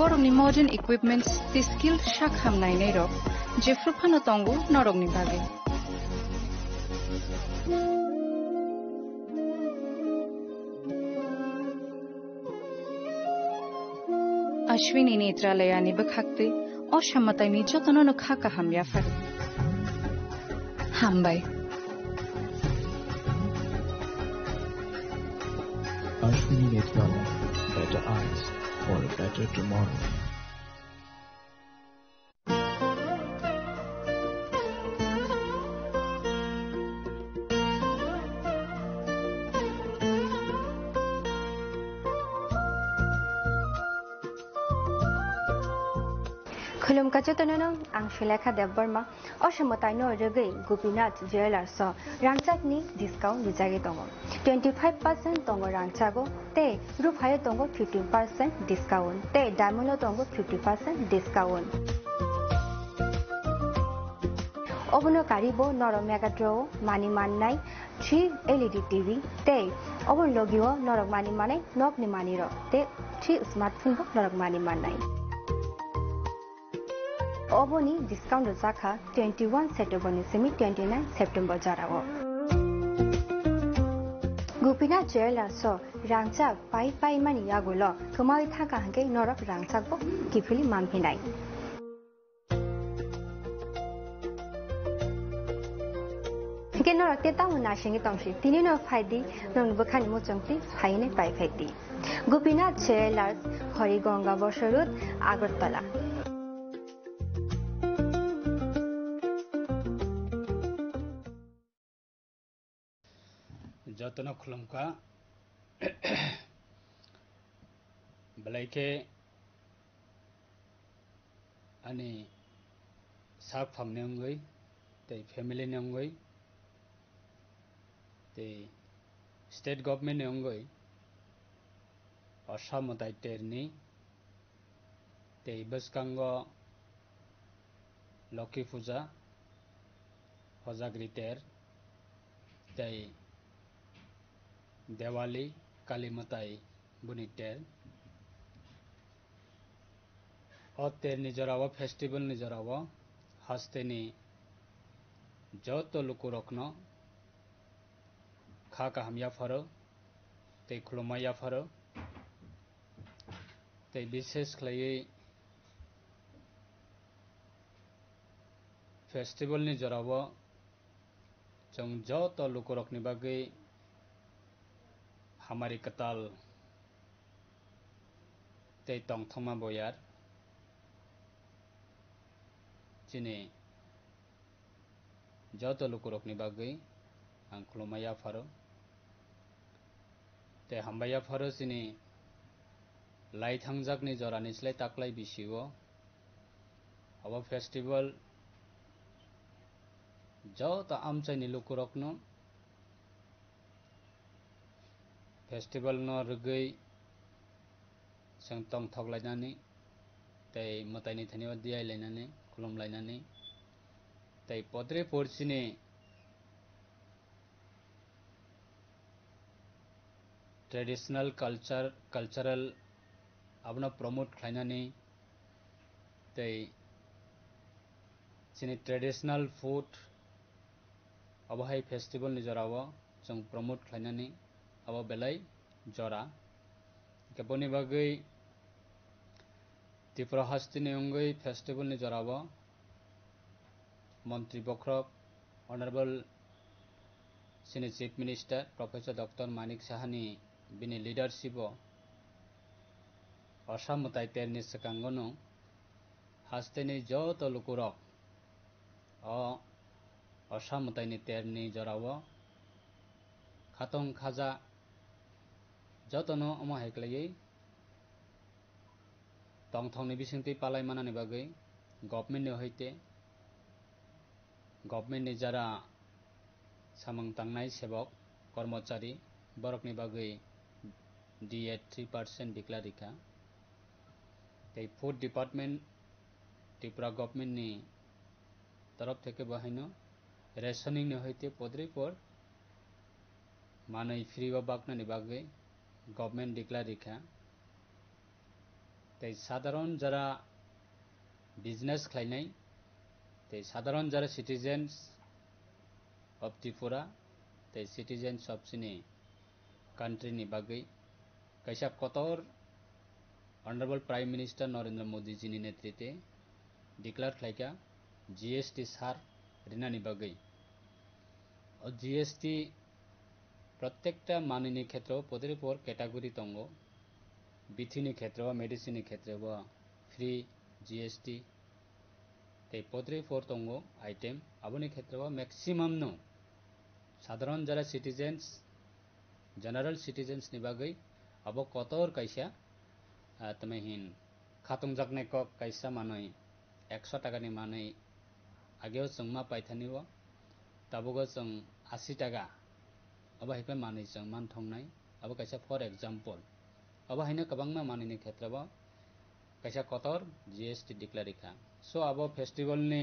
Borok ni modern equipments the skill shakham nai nei rok jefru phano tongu norok ni bage Ashwini Netralaya ni bakhakte oshamatay ni jotono no khaka hamya far hambai Ashwini Netralaya better eyes for a better tomorrow. खुलुमकाजो तनोनो आं शिलेखा Debbarma अशमतायनो रगै Gopinath jewellers रांचाकनि discount लिजागे दङ 25% दङ रांचागो ते रुफायो दङ 15% discount ते डायमंडो दङ 50% discount ओबनो कारिबो नरो मेगाड्रो मानि माननाय 3 LED टीवी ते ओबन लगियो नरक मानि माने नकनि मानि र ते 3 स्मार्टफोन बो नरक मानि माननाय ओबोनी डिस्काउंट जाखा 21 सेप्टेम्बर निसिमी 29 सेप्टेम्बर जाराओ गोपीनाथ ज्वेलर्स रांचा पाई मानि यागुल कमाई थाका हंगे नरक रांचाबो किफिली मानफिनाय के नरक तेता हुना सिंगे तंसी तिनि न फाइदि नन बखानि मोचंति फाइने प्राइभेटि गोपीनाथ ज्वेलर्स हरिगंगा बसरुत आगरतला जतनो खुलुमका बलाइके अनि साग फामने अंगै ते फैमिली ने अंगै ते स्टेट गवर्नमेंट ने अंगै असम दायित्वनि ते बसकांग लकी पूजा हजाग्री तेर tei Diwali Kalimatai buni ter o ter ni jorao festival ni jorao haste ni joto lukurokno kha kahamya faro tei khulumaya faro tei bishesh khlai festival ni jorao jong joto lukurokni bagui hamari katal tei tongthoma boyar chini joto lukurokni bagui ang khulumaya faro tei hambaya faro chini lai thangjakni jorani slai taklai bisio abo festival joto amchaini lukurokno festival no rugui seng tongthoklainani tei motaini thaniwa diai lainani khulumlainani tei podre porchini traditional cultural abno promote khlainani tei chini traditional food abo hai festival ni jorao jong promote khlainani abo belai jora kaboni bagui Tripura hastini ongui festival ni jorao Montri Bokrok Honorable Sini Chief Minister Professor Dr. Manik Sahani bini leadership o Osamutai terni sekangono hastini joto lukurok o Osamutai ni terni jorao khatong khaja jotono omo haiklai tongthongni bisingti palai manani bagui government ni hoite government ni jara samung tangnai sebok kormachari borokni bagui DA 3% declarika tei food department Tripura government ni तरफ থেকে বাহাইনো rationing নি হইতে পদরি পর মানই free বা বাকনানি বাগৈ government declare রেখা তাই সাধারণ যারা বিজনেস খাইনাই তাই সাধারণ যারা সিটিজেন্স অফ ত্রিপুরা তাই সিটিজেন্স অফ সিনি কান্ট্রি নি বাগৈ কাইসা কতর honourable prime minister Narendra Modi ji नि नेतृत्वे डिक्लेयर खाइका GST सार ऋणानी बागै और GST प्रत्येकटा माननी क्षेत्र पदरे पर कैटेगरी तंगो बिथिनी क्षेत्र मेडिसिन क्षेत्र फ्री GST ते पदरे पर तंगो आइटम अबनी क्षेत्र मैक्सिमम नो साधारण जरा सिटीजन्स जनरल सिटीजन्स नि बागै अब कतर कैसा तमेहिन खातुं जाकने क कैसा मानै 100 टाका नि मानै आगे जों मा पाइथानिव ताबुगो जों 80 टाका अब हाइफाय मानै जों मान थंनाय अब कैसा फॉर एग्जांपल अब हाइनो गोबांमा मानैनि क्षेत्रब कैसा कतर GST डिक्लेरिखा सो अब फेस्टिवल नि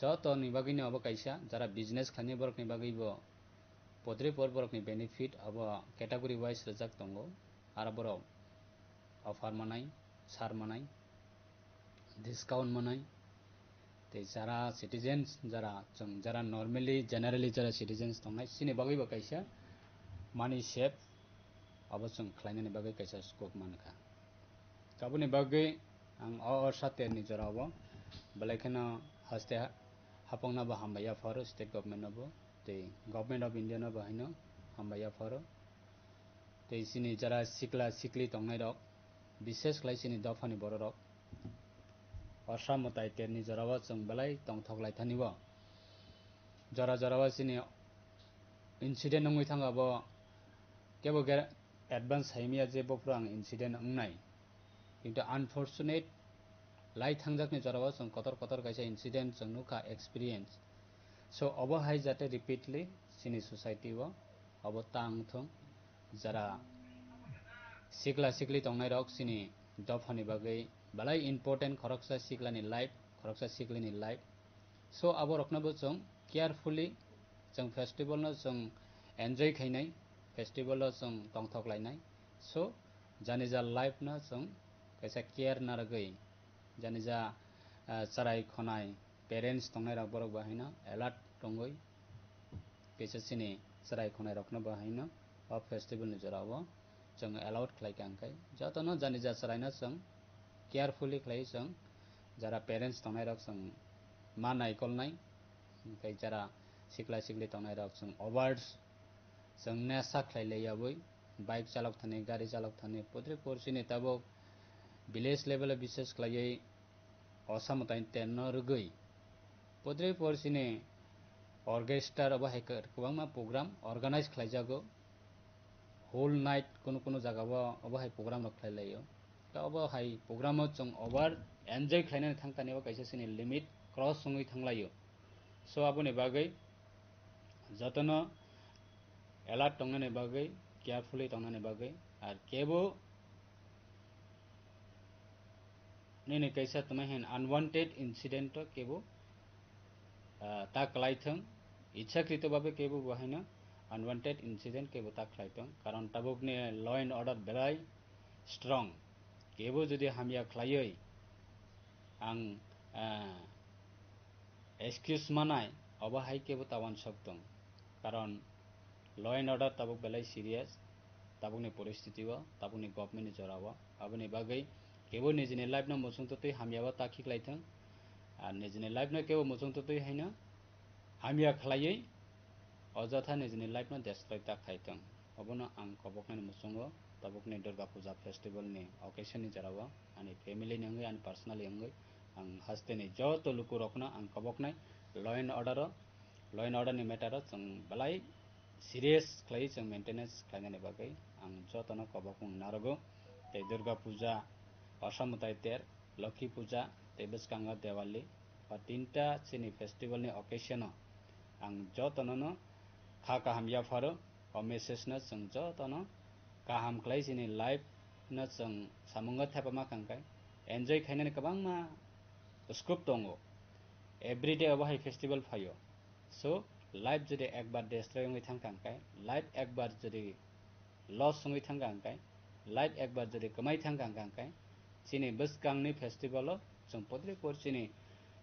जत नि बागैनो अब कैसा जरा बिजनेस खानि बरकनि बागैबो पदरे पर बरकनि बेनिफिट अब कैटेगरी वाइज रजाक दंगो आरो बरो ऑफर मनाय सार मनाय डिस्काउंट मनाय ते जरा सिटीजन्स जरा नॉर्मली जनरली जरा सिटीजन्स दंनाय सिनि बागैबो कैसा मानि सेफ अब जों खलायनानि बागै कैसा स्कोप मानखा काबुनि बागै आं सातेरनि जराव बलायखना हस्ते हापंना बा हामबाया फर स्टेट गवर्नमेंट नबो ते गवर्नमेंट ऑफ इंडिया न बाहायनो हामबाया फर ते सिनि जरा सिकला सिकली दंनाय रक विशेष खलाय सिनि दफानि बर रक असामताय तेरनि जरावा जों बलाय तंथगलाय थानिव जरा जरावा सिनि इंसिडेंट नङै थांगाबो केबो एडवांस हाइमिया जे बफ्रां इंसिडेंट अंनाय किंतु अनफॉर्चुनेट लाई थांजाकनि जरावा जों कतर कतर कैसा इंसिडेंट जों नुखा एक्सपीरियंस सो अब हाय जाते रिपीटली सिनि सोसाइटी व अब तांथों जरा सिकला सिकली तंनाय रक सिनि दफानि बागै बलाय इम्पोर्टेंट खरकसा सिकलानि लाइफ खरकसा सिकलिनि लाइफ सो अब रखनाबो जों केयरफुली जों फेस्टिवल न जों एन्जॉय खायनाय फेस्टिवल जों तंथक लायनाय सो जानि जा लाइफ न जों कैसा केयर ना रगै जानि जा चराय खनाय पेरेंट्स तंनाय रक बरक बाहायना अलर्ट तंगै कैसा सिने चराय खनाय रखना बाहायना अब फेस्टिवल नि जराव जों अलाउड खालायखांखाय जतन जानि जा चरायना जों केयरफुली खालाय जों जरा पेरेंट्स तंनाय रक जों मा नायकलनाय ओमफ्राय जरा सिख्ला सिख्लि तंनाय रक जों अवार्ड्स जों नेसा खालायलायाबै बाइक चालक थाने गाड़ी चालक थाने पुद्रे पोरसिने तब विलेज लेवल विशेष खालायै असमताय तेन रगै पुद्रे पोरसिने ऑर्केस्ट्रा अब हाइकर गोबां प्रोग्राम ऑर्गेनाइज खालायजागौ होल नाइट कोनो जगह अब हाइ प्रोग्राम खालायलायो अब हाइ प्रोग्राम जों ओवर एन्जॉय खालायनानै थांखानायाव कैसे सिनि लिमिट क्रस सङै थांलायो सो आबोनि बागै जतन अलर्ट तंनानै बागै केयरफुली तंनानै बागै आर केबो ने कैसा तमहेन अनवांटेड इंसिडेंट केबो ता कलाइथं इच्छाकृत भावे केबो बहायना अनवांटेड इंसिडेंट केबो ता खलाइथं कारण तबुकने लॉ एंड ऑर्डर बेराय स्ट्रंग केबो जुदि हामिया खलायै आं एक्सक्यूज मानाय अब हाइ केबो तावान सकतं कारण लॉ एंड ऑर्डर तबुक बेलाय सीरियस तबुकने परिस्थिति व तबुकने गवर्नमेंट नि जराव अबनि बागै केबो निजिने लाइफ न मोसुं ततै हामियाबा ताखि खलाइथं आर निजिने लाइफ न केबो मोसुं ततै हैना हामिया खलायै अजथा निजिने लाइफ न डेस्ट्रॉय ता खाइथं अबनो आं कबकने मोसुंगो तबुकने दुर्गा पूजा फेस्टिवल नि ओकेशन नि जराव आनि फैमिली नि अंगै आनि पर्सनली अंगै आं हस्ते नि जत लुकु रखना आं कबकनाय लॉ एंड ऑर्डर नि मैटर जों बलाय सीरियस खालाय जों मेंटेनेंस खालायनानै बागै आं जतन कबकं नारगो ते दुर्गा पूजा असमताय तेर लक्ष्मी पूजा ते बिस्कांगा दिवाली बा तीनटा सिनि फेस्टिवल नि ओकेशन आं जतन न खा हामिया फारो और मेसेज न जों जतन गाहाम खालाय सिनि लाइफ न जों सामुंगा थापमा खांखाय एन्जॉय खायनानै गोबां मा स्कोप दङ एवरीडे अब हाइ फेस्टिवल फायो सो लाइफ जुदि एक बार डेस्ट्रॉय होई थांखांखाय लाइफ एक बार जुदि लॉस होई थांखांखाय लाइफ एक बार जुदि कमाई थांखांखाय सिनि बिस्कांनि फेस्टिवल जों पद्रे पोरसिनि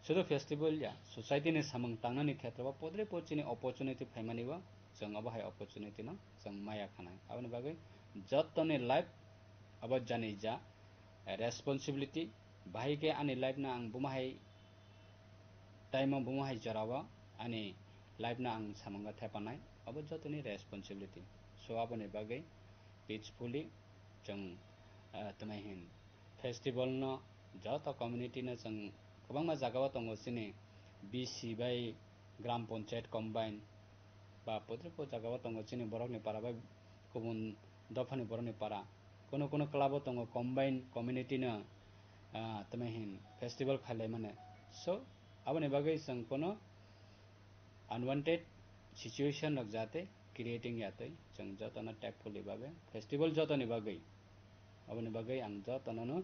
शुद्ध फेस्टिवल या सोसाइटी ने सामंग तांनानि क्षेत्रवा पद्रे पोरसिनि अपॉर्चुनिटी फाइमानिवा जों अब हाइ अपॉर्चुनिटी न जों माया खानाय आबनि बागै जतने लाइफ अब जानि जा रेस्पॉन्सिबिलिटी बाहिके आनि लाइफ ना आं बुमाहाय टाइम बुमाहाय जरावा आनि लाइफ ना आं सामंगा थापानाय अब जतने रेस्पॉन्सिबिलिटी सो आबनि बागै पीसफुली जों तमहेन फेस्टिवल न जत कम्युनिटी न जों गोबां मा जागावा दङ सिनि बीसी बाय ग्राम पंचायत कम्बाइन बा पद्रपो जागावा दङ सिनि बरकनि पारा बाय गुबुन दफानि बरकनि पारा कोनो क्लाब दङ कम्बाइन कम्युनिटी न तमहेन फेस्टिवल खालाय माने सो आबनि बागै जों कोनो अनवांटेड सिचुएशन रक जाते क्रिएटिंग याते जों जतन टेकफुली बाबे फेस्टिवल जतनि बागै आबनि बागै आं जतन न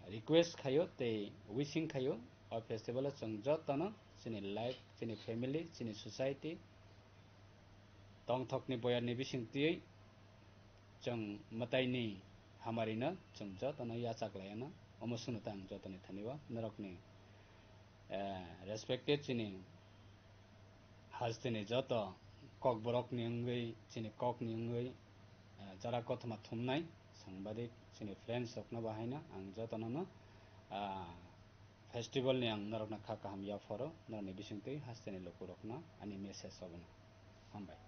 रिक्वेस्ट खायो ते विशिंग खायो और फेस्टिवल जों जतन सिनि लाइफ सिनि फैमिली सिनि सोसाइटी तंथकनि बयारनि बिसिंतियै जों मताइनि हामारिनो जों जतन याचाक्लायना अमसुनो तां जतनि थानिवा नरकनि रेस्पेक्टेड सिनि हाजतिनि जत कक बरकनि अंगै सिनि ककनि अंगै जरा कथमा थुमनाय सांबादिक सिनि फ्रेंड्स रखना बाहायना आं जतन फेस्टिवल नि आं नरकना खा काहाम या फरो नरनि बिसिंतै हाजतिनि लोको रखना आनि मेसेज सबना हामबाय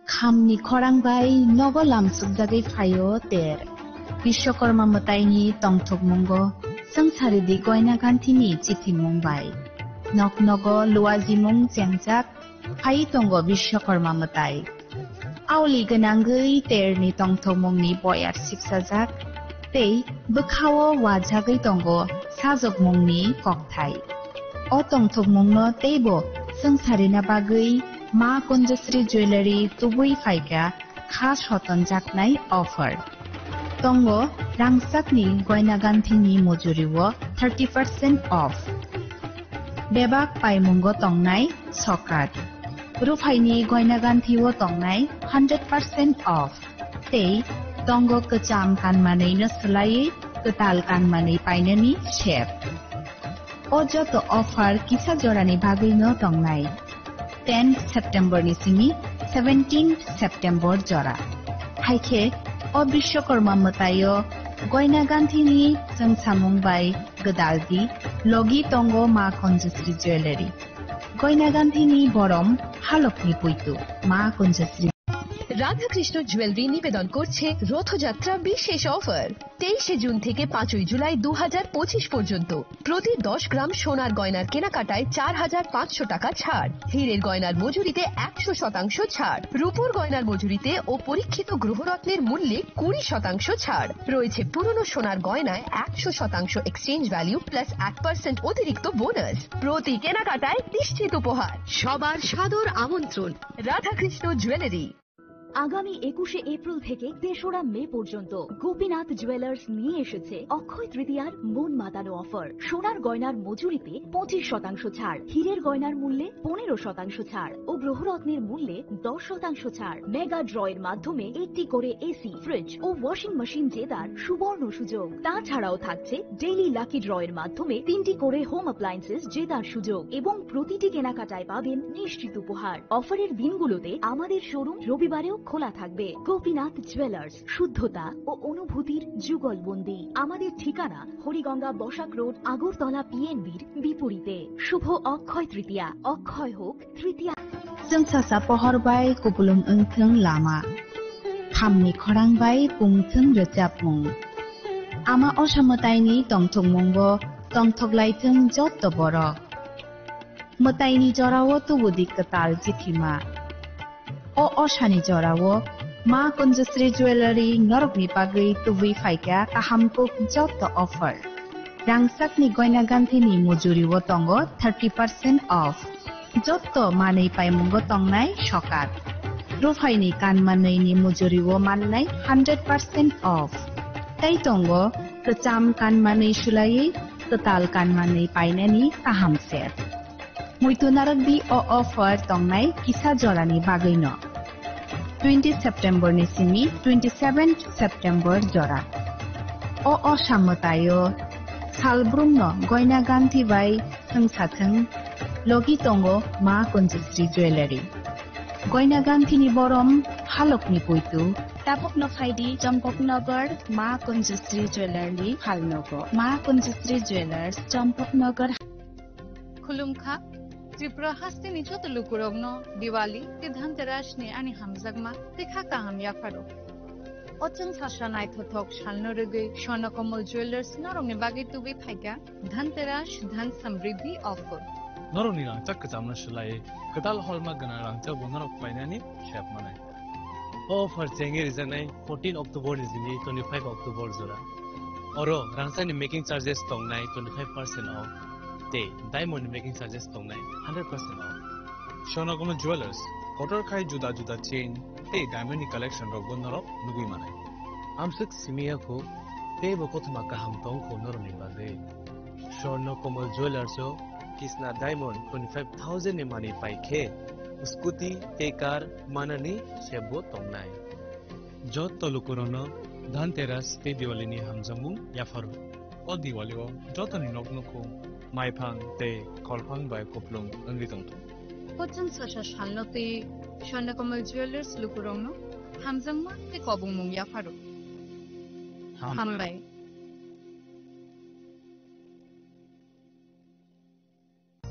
खामनि खरांबाय नगलाम सुबजागै फायो तेर विश्वकर्मा मताइनि तंथुकमुंगो संसारिदि गयना गान्थिनि चिथिमुंबाय नक नग लुवाजिमुं जेंजाक फाय तंगो विश्वकर्मा मताइ आवलि गोनांगै तेरनि तंथुकमुंनि बयार सिक्साजाक तै बोखावो वाजागै तंगो साजकमुंनि ककथाय अ तंथुकमुंनो तैबो संसारिना बागै मा कुंजश्री ज्वेलरी तुबुई फाइका खास हतन जाकनाय ऑफर तंगो रांसाकनि गयना गान्थिनि मजुरिवो 30% ऑफ बेबाक पाइमुंगो तंनाय सकात रुफाइनि गयना गान्थिवो तंनाय 100% ऑफ तै तंगो कचाम कानमानैनो सोलायै कताल कानमानै पाइननि शेप अजतो ऑफर किसा जरानि बागैनो तंनाय 10 सेप्टेम्बर निसिमी 17 सेप्टेम्बर जरा हाइखे अ विश्वकर्मा मतायो गयना गान्थिनि संसामुंबाय गदालदि लगी तंगो मा कुंजश्री ज्वेलरी गयना गान्थिनि बरम हालकनि पुइतु मा कुंजश्री রাধাকৃষ্ণ জুয়েলারি নিবেদন করছে রথযাত্রা বিশেষ অফার 23 জুন থেকে 5 জুলাই 2025 পর্যন্ত প্রতি 10 গ্রাম সোনার গয়নার কেনাকাটায় 4500 টাকা ছাড় হীরের গয়নার মজুরিতে 100% ছাড় রূপোর গয়নার মজুরিতে ও পরীক্ষিত গ্রহরত্নের মূল্যে 20% ছাড় রয়েছে পুরনো সোনার গয়নায় 100% এক্সচেঞ্জ ভ্যালু প্লাস 1% অতিরিক্ত বোনাস প্রতি কেনাকাটায় নিশ্চিত উপহার সবার সাদর আমন্ত্রণ রাধাকৃষ্ণ জুয়েলারি আগামী 21শে এপ্রিল থেকে 3রা মে পর্যন্ত গোপীনাথ জুয়েলার্স নিয়ে এসেছে অক্ষয় তৃতীয়ার মন মাতানো অফার সোনার গয়নার মজুরিতে 25% ছাড় হীরের গয়নার মূল্যে 15% ছাড় ও গ্রহরত্নের মূল্যে 10% ছাড় মেগা ড্রয়ের মাধ্যমে একটি করে এসি ফ্রিজ ও ওয়াশিং মেশিন জেতার সুবর্ণ সুযোগ তাছাড়াও থাকছে ডেইলি লাকি ড্রয়ের মাধ্যমে 3টি করে হোম অ্যাপ্লায়েন্সেস জেতার সুযোগ এবং প্রতিটি কেনাকাটায় পাবেন নিশ্চিত উপহার অফারের দিনগুলোতে আমাদের শোরুম রবিবারেও খোলা থাকবে গোপীনাথ জুয়েলার্স শুদ্ধতা ও অনুভূতির যুগলবন্দি আমাদের ঠিকানা হরিগঙ্গা বসাক রোড আগরতলা পিএনবির বিপরীতে শুভ অক্ষয় তৃতীয়া অক্ষয় হোক তৃতীয়া जोंसासा पहरबाय कुबुलुं ओंथों लामा खामनि खरांबाय पुंथों रोजाबमुं आमा असामताइनि तंथुंमुंगो तंथुगलायथों जत्त बर मताइनि जरावो तुबुदि कताल जिथिमा अ असानि जरावो मा कुंजश्री ज्वेलरी नरकनि बागै तुबुई फाइका काहामको जत्त ऑफर रांसाकनि गयना गान्थिनि मजुरिवो तंगो 30% ऑफ जत्त मानै पाइमुंगो तंनाय सकात रुफाइनि कानमानैनि मजुरिवो माननाय 100% ऑफ तै तंगो कचाम कानमानै सुलायै कताल कानमानै पाइनानि काहाम सेट मुइतुनारकदि अ ऑफर तंनाय किसा जरानि बागैनो 20 सेप्टेम्बर निसिमी 27 सेप्टेम्बर जरा अ असामतायो सालब्रुमनो गयना गान्थि बाय थंसाथों लगी तंगो मा कुंजश्री ज्वेलरी गयना गान्थिनि बरम हालकनि पुइतु तापकनो फाइदि चम्पकनगर मा कुंजश्री ज्वेलरी हालनगो मा कुंजश्री ज्वेलर्स चम्पकनगर खुलुमखा त्रिपुरा हास्ते निजत लुकुरगनो दिवाली ते धनतेरस नि आनि हामजागमा देखा काहाम याफारो अचन सासनाय थथक सालनो रगै स्वर्णकमल ज्वेलर्स नरंनि बागै तुबे फाइका धनतेरस धन समृद्धि ऑफर नरंनि रांचाक कचामना सुलायै कदाल हलमा गना रांचाक बनरक पाइनानि शेप मानाय ऑफर चेंगे रिजानाय 14 अक्टोबर निजिनि 25 अक्टोबर जरा अरो रांचानि मेकिंग चार्जेस तंनाय 25% ऑफ ते डायमंड मेकिंग चार्जेस तंनाय 100% ऑफ स्वर्णकमल ज्वेलर्स कटर खाय जुदा जुदा चेन ते डायमंड कलेक्शन रक बनरक नुगुइ मानाय आमसक सिमियाखौ ते बकथमा काहाम तंखौ नरंनि बागै स्वर्णकमल ज्वेलर्स किसना डायमंड 25,000 ने मानी पाइखे स्कूटी ते कार माननी सेबो तंनाय जत तलुकुरनो धनतेरस ते दिवालीनि हामजामु याफारो ओ दिवालीओ जतनि नकनको माइफां ते खलफां बाय कपलुं अंगि तंतो पचन ससा सालनते स्वर्णकमल ज्वेलर्स लुकुरनो हामजामु ते कबुंमुं याफारो हामबाय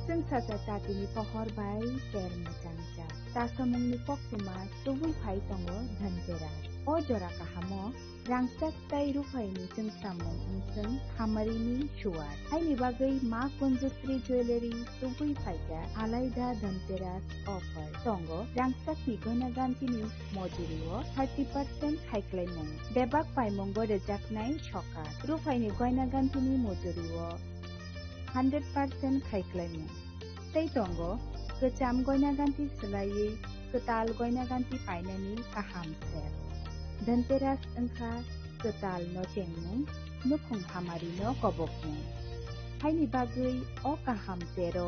जों सासा तातिनि पहर बाय तेर मोजांजा तासमंनि पक्सुमा तुबुई फाइ तंगो धनतेरा ओ जरा काहामो रांसाक ताइ रुफाइनि जों सामं उनसों हामारिनि शुवार हाइनि बागै मा कुंजश्री ज्वेलरी तुबुई फाइगा आलाइदा धनतेरास ऑफर तंगो रांसाकनि गहना गांथिनि मजुरिओ 30% हाइक्लाइमं बेबाक पाइमंगो रेजाकनाय शका रुफाइनि गहना गांथिनि मजुरिओ 100% हाइक्लाइमं तै तंगो गोजाम गहना गांथि सोलायै गोताल गहना गांथि पाइनानि काहाम सेर धनतेरास अंखा गोताल न चेंमुं नुखुं हामारि न कबकमुं हाइनि बागै अ काहाम सेरो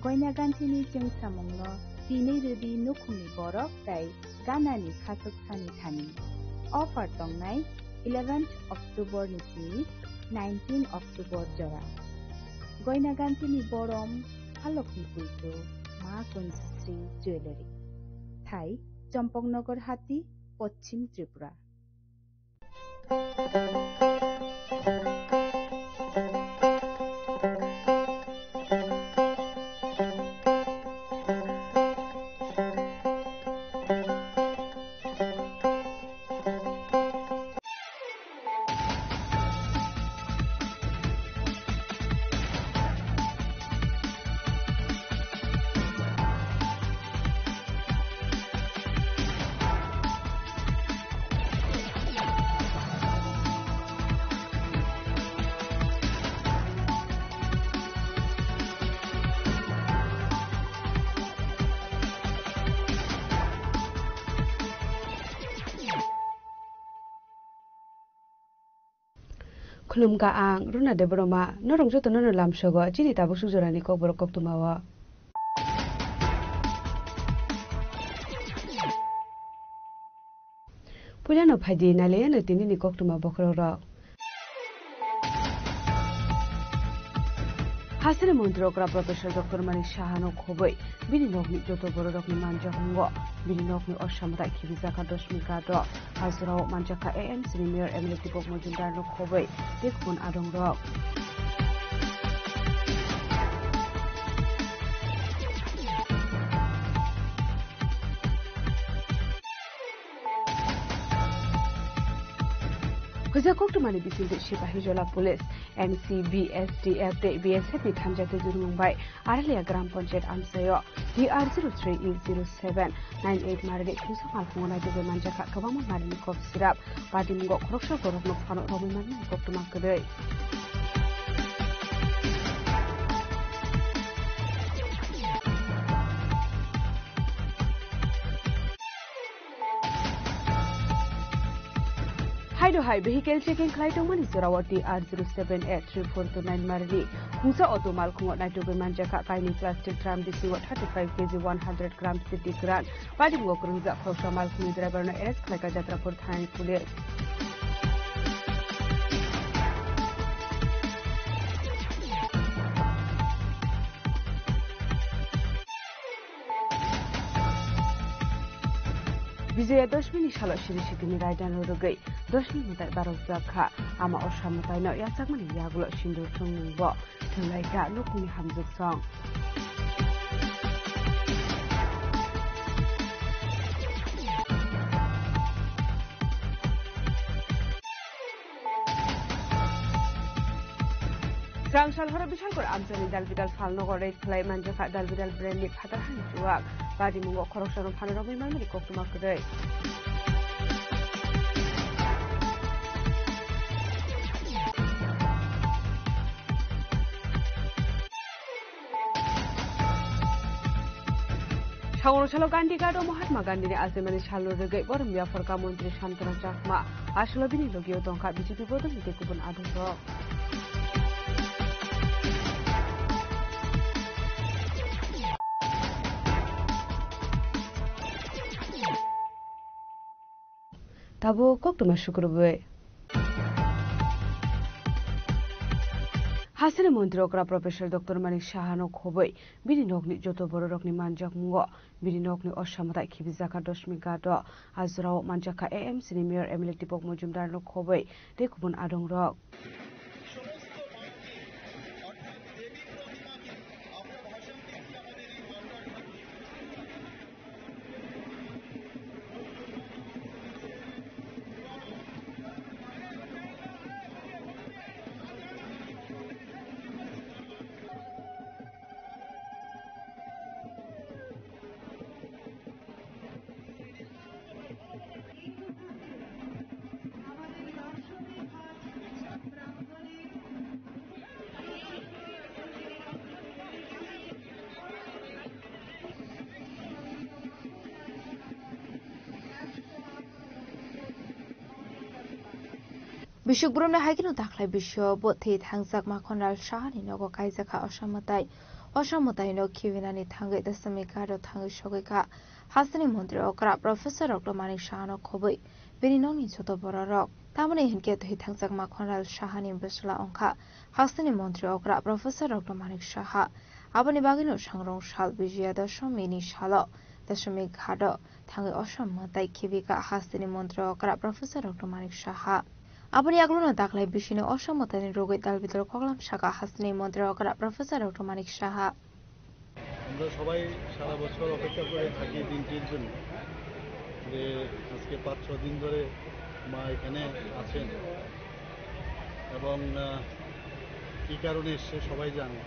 गयना गांथिनि जों सामंग न दिनै रदि नुखुंनि बरफ ताइ गानानि खासक सानि थानि अफार तंनाय 11 अक्टोबर निसि 19 अक्टोबर जरा गयना गांथिनि बरम हालकनि पुइतो मा कुंजश्री ज्वेलरी थाई चम्पकनगर हाटी पश्चिम त्रिपुरा खुलुमगा आं रुना देबरमा नरंग जतो ननो लामसोगो चिनि ताबु सुजरानि को बरक तुमावा पुलानो फाइदि नाले न तिनि नि कोक्तुमा बखरो हासिर मन्त्रकरा प्रोफेसर डॉक्टर मणि शाहानो खोबै बिनि नगनि जतो बरकनि मानजा हुंगो बिनि नगनि असामता खिबिजाका दशमिका द हाजराव मानजाका एएम सिनियर एमएलटी पक मजुमदार नो खोबै देखुन आदंग Kuza koktumani bisinti Sipahi Jola Police NCBSDF de BSF ni thamjate jurumbai Aralia Gram Panchayat Amsayo DR03E0798 marade kusa malkhungona de manjaka kabama marani kop sirap padimgo khoroksha korokno phano romimanni koktuma kadai Haido hai vehicle checking klaitong mani Surawati R078342 marani Hungsa auto malkhungo naito be manjaka kaini plastic drum disi 35 kg 100 grams city gran padim go krungja khosha malkhuni driver no arrest khlaika jatrapur thani police Vijaya Dashmini shala shiri shitini raidan rogai Dashmi mutai barokja kha ama osha mutai no yasakmani yagulo shindur tungbo tulaika nukuni hamjuk song Rangsal hora bishal kor amsani dalbidal falnogor rate klai manjaka dalbidal brand ni phatar han juak badi mungo khorokshano phanarami mamari koktuma kudai Salo Gandhi Gado Mahatma Gandhi ni azemani shalo regai borum ya forka montri Shantanu Chakma ashalo bini logio tongka BJP bodon ni tekubun adho Tabo koktuma shukurbe Hasina Montrokra Professor Dr. Mani Shahano Khobai Bini Nogni Joto Borokni Manjak Mungo Bini Nogni Oshamata Kibizaka Doshmika Do Azrao Manjaka AM Senior Emily Tipok Mojumdar no Khobai Dekubun Adong Rock Bishugurumna haikinu taklai bisho bothi thangjak makhonral shahani nogo kaijaka osamutai no kivinani thangai dasamikaro thangai sogika hasani mantri okra professor Dr. Manik Shahano khoboi bininoni choto borarok tamani hinke tohi thangjak makhonral shahani besla ongkha hasani mantri okra professor Dr. Manik Shaha aboni bagino sangrong sal bijya dashami ni salo dashami ghado thangai osamutai kivika hasani mantri okra professor Dr. Manik Shaha Aboni agluno taklai bishino osamotani rogoi dalbitor koglam shaka hasni মন্ত্রী okra professor Dr. Manik Shaha আমরা সবাই সারা বছর অপেক্ষা করে থাকি দিনটির জন্য যে আজকে 5-6 দিন ধরে মা এখানে আছেন এবং কি কারণে এসে সবাই জানে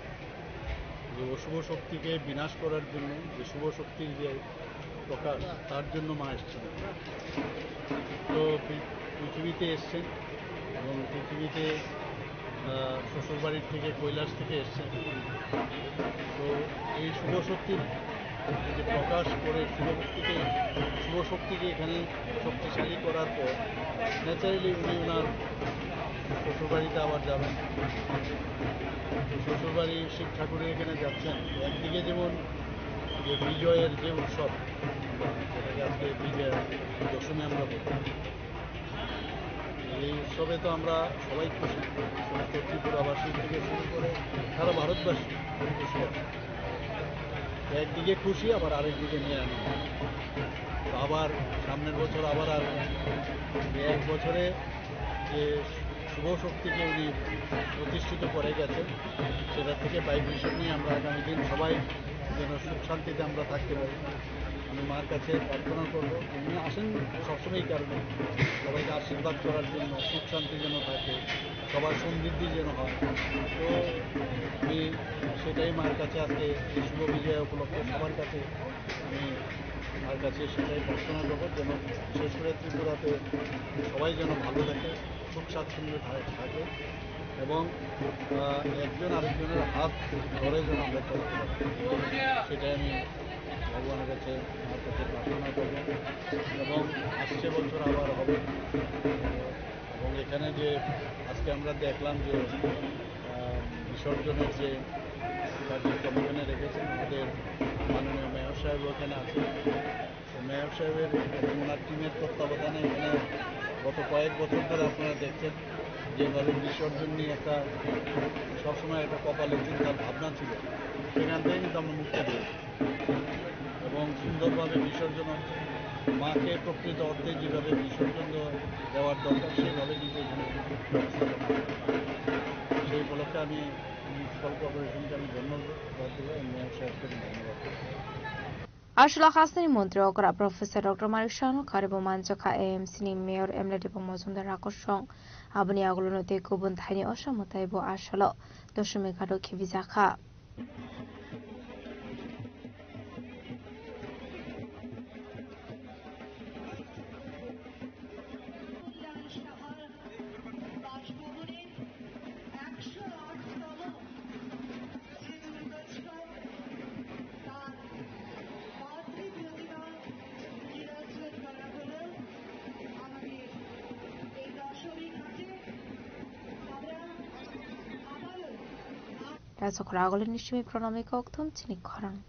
যে অশুভ শক্তিকে বিনাশ করার জন্য যে শুভ শক্তির যে প্রকাশ তার জন্য মা এসেছেন তো পৃথিবীতে এসেছেন এবং পৃথিবীতে শ্বশুরবাড়ির থেকে কৈলাস থেকে এসছেন তো এই শুভ শক্তির যে প্রকাশ করে শুভ শক্তিকে এখানে শক্তিশালী করার পর ন্যাচারালি উনি ওনার শ্বশুরবাড়িতে আবার যাবেন শ্বশুরবাড়ি শিব ঠাকুরের এখানে যাচ্ছেন একদিকে যেমন যে বিজয়ের যে উৎসব যেটাকে আজকে বিজয়া দশমী আমরা বলি এই উৎসবে তো আমরা সবাই খুশি সমস্ত ত্রিপুরাবাসী থেকে শুরু করে সারা ভারতবাসী খুশি আছে একদিকে খুশি আবার আরেকদিকে নিয়ে আনি আবার সামনের বছর আবার আসবেন এক বছরে যে শুভ শক্তিকে উনি প্রতিষ্ঠিত করে গেছেন সেটা থেকে ভাইব্রেশন নিয়ে আমরা আগামী দিন সবাই যেন সুখ শান্তিতে আমরা থাকতে পারি আমি মার কাছে প্রার্থনা করবো উনি আসেন সবসময় এই কারণে সবাইকে আশীর্বাদ করার জন্য সুখ শান্তি যেন থাকে সবার সমৃদ্ধি যেন হয় তো আমি সেটাই মার কাছে আজকে এই শুভ বিজয় উপলক্ষে সবার কাছে আমি মার কাছে সেটাই প্রার্থনা করবো যেন বিশেষ করে ত্রিপুরাতে সবাই যেন ভালো থাকে সুখ স্বাচ্ছন্দ্যে থাকে এবং একজন আরেকজনের হাত ধরে যেন আমরা চলতে পারি সেটাই আমি ভগবানের কাছে আমার কাছে প্রার্থনা করব এবং আসছে বছর আবার হবে এবং এখানে যে আজকে আমরা দেখলাম যে বিসর্জনের যে কার্যক্রম এখানে রেখেছেন আমাদের মাননীয় মেয়র সাহেব ওখানে আছেন মেয়র সাহেবের এবং ওনার টিমের তত্ত্বাবধানে এখানে গত কয়েক বছর ধরে আপনারা দেখছেন যেভাবে বিসর্জন নিয়ে একটা সবসময় একটা কপালে চিন্তার ভাবনা ছিল সেখান থেকে কিন্তু আমরা মুক্তি পেয়েছি এবং সুন্দরভাবে বিসর্জন হচ্ছে মাকে প্রকৃত অর্থে যেভাবে বিসর্জন দেওয়ার দরকার সেভাবে কিন্তু এখানে সেই উপলক্ষে আমি মিউনিসিপ্যাল কর্পোরেশনকে আমি ধন্যবাদ দেবো এবং মেয়র সাহেবকে ধন্যবাদ দেবো Ashla Hasani মন্ত্রী okra professor Dr. Manik Shahano karibo manjaka AMC ni mayor Emladi Bomozunda Rakoshong aboni aglunote kubun thaini osamutai bo ashalo doshmi gado kibizaka Rasokra agolin nishimi pronamika oktum chini khorang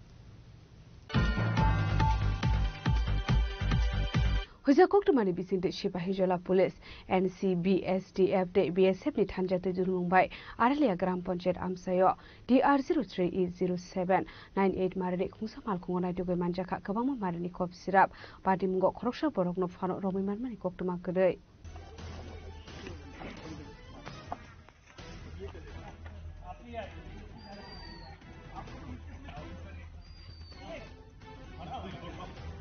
Hoja koktumani bisinte Sipahijola Police NCB SDF de BSF ni thanjate durungbai Aralia Gram Panchayat Amsayo DR03E0798 marani khungsa malkhungo naitoge manjaka kabama marani kop sirap patimungo khoroksa borokno phano romiman mani koktuma kadai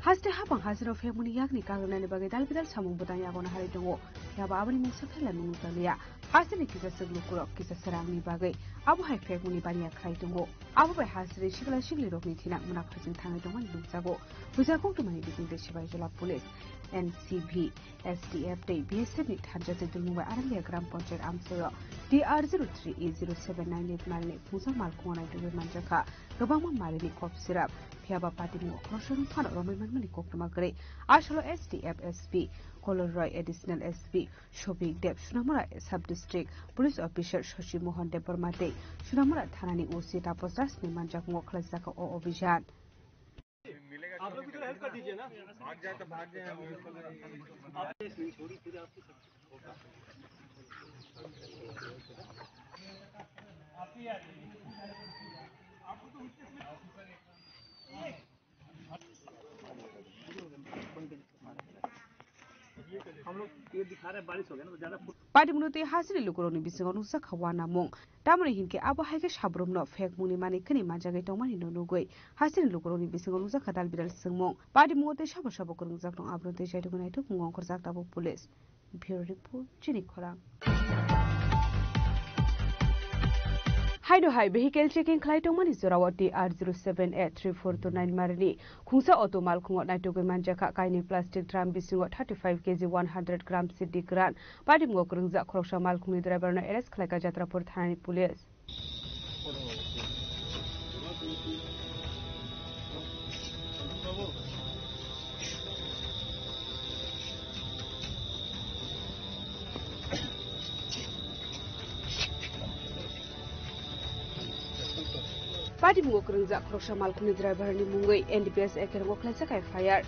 Haste habang hasino femuni yakni kagunani bagai dalbidal samung butang yakona hari dongo yaba abani muksafela minutalia hasini kisa seglukurok kisa serangni bagai abu hai femuni bani yakrai dongo abu bai hasiri shigla shigli rokni thina munak khajin thangai dongan dungjago huja koktumani bikinte Sipahijola Police NCB SDF de BSF ni thanjate dulmubai Aralia Gram Panchayat Amsayo DR03E0798 marani khungsa malkhungo naitoge manjaka गोबां मारिनि cup syrup फियाबा पार्टीनि अख्रसरं फान रमायमानमानि कक्रमा गरे आसलो SDF-SP कलरय additional SP Shafique Dev Sonamura sub district police officer Shashi Mohan Dev बर्माते सुनामुरा थानानि OC Tapas राजनि मानजाक मोखलाजाका ओ अभियान आप लोग भी तो हेल्प कर दीजिए ना भाग जाए तो भाग जाए आप छोड़ी फिर आपकी हम लोग ये दिखा रहे हैं बारिश हो गया ना तो ज्यादा पार्टी मुनोते हासिल लुकुरोनि बिसिङाव नुसा खवाना मं दामरे हिनके आबो हायके साब्रुमनो फेक मुनि माने खनि मानजागै तंमानि नुनुगै हासिल लुकुरोनि बिसिङाव नुसा खदाल बिदाल सिङमं पार्टी मुनोते साबो साबो करं जाकनो आब्रते जायदुगु नायथु मुंगं खर जाकताबो पुलिस ब्युरो रिपोर्ट चिनि खरां हाइडो हाइ vehicle checking खालायदोंमोन जरावती R07A3429 मारनि खुंसा अटो मालखुङाव नायथुगै मानजाखा काइनि प्लास्टिक ड्राम बिसिङाव 35 kg 100 ग्राम सिद्धि ग्रान पार्टी मुङाव करंजा खरसा मालखुंनि ड्राइभारनो एरेस्ट खालायका जात्रापुर थानानि पुलिस पार्टी मुङाव करंजा खरसा मालखुंनि ड्राइभारनि मुङै NDPS एकेर मोखलायजाका FIR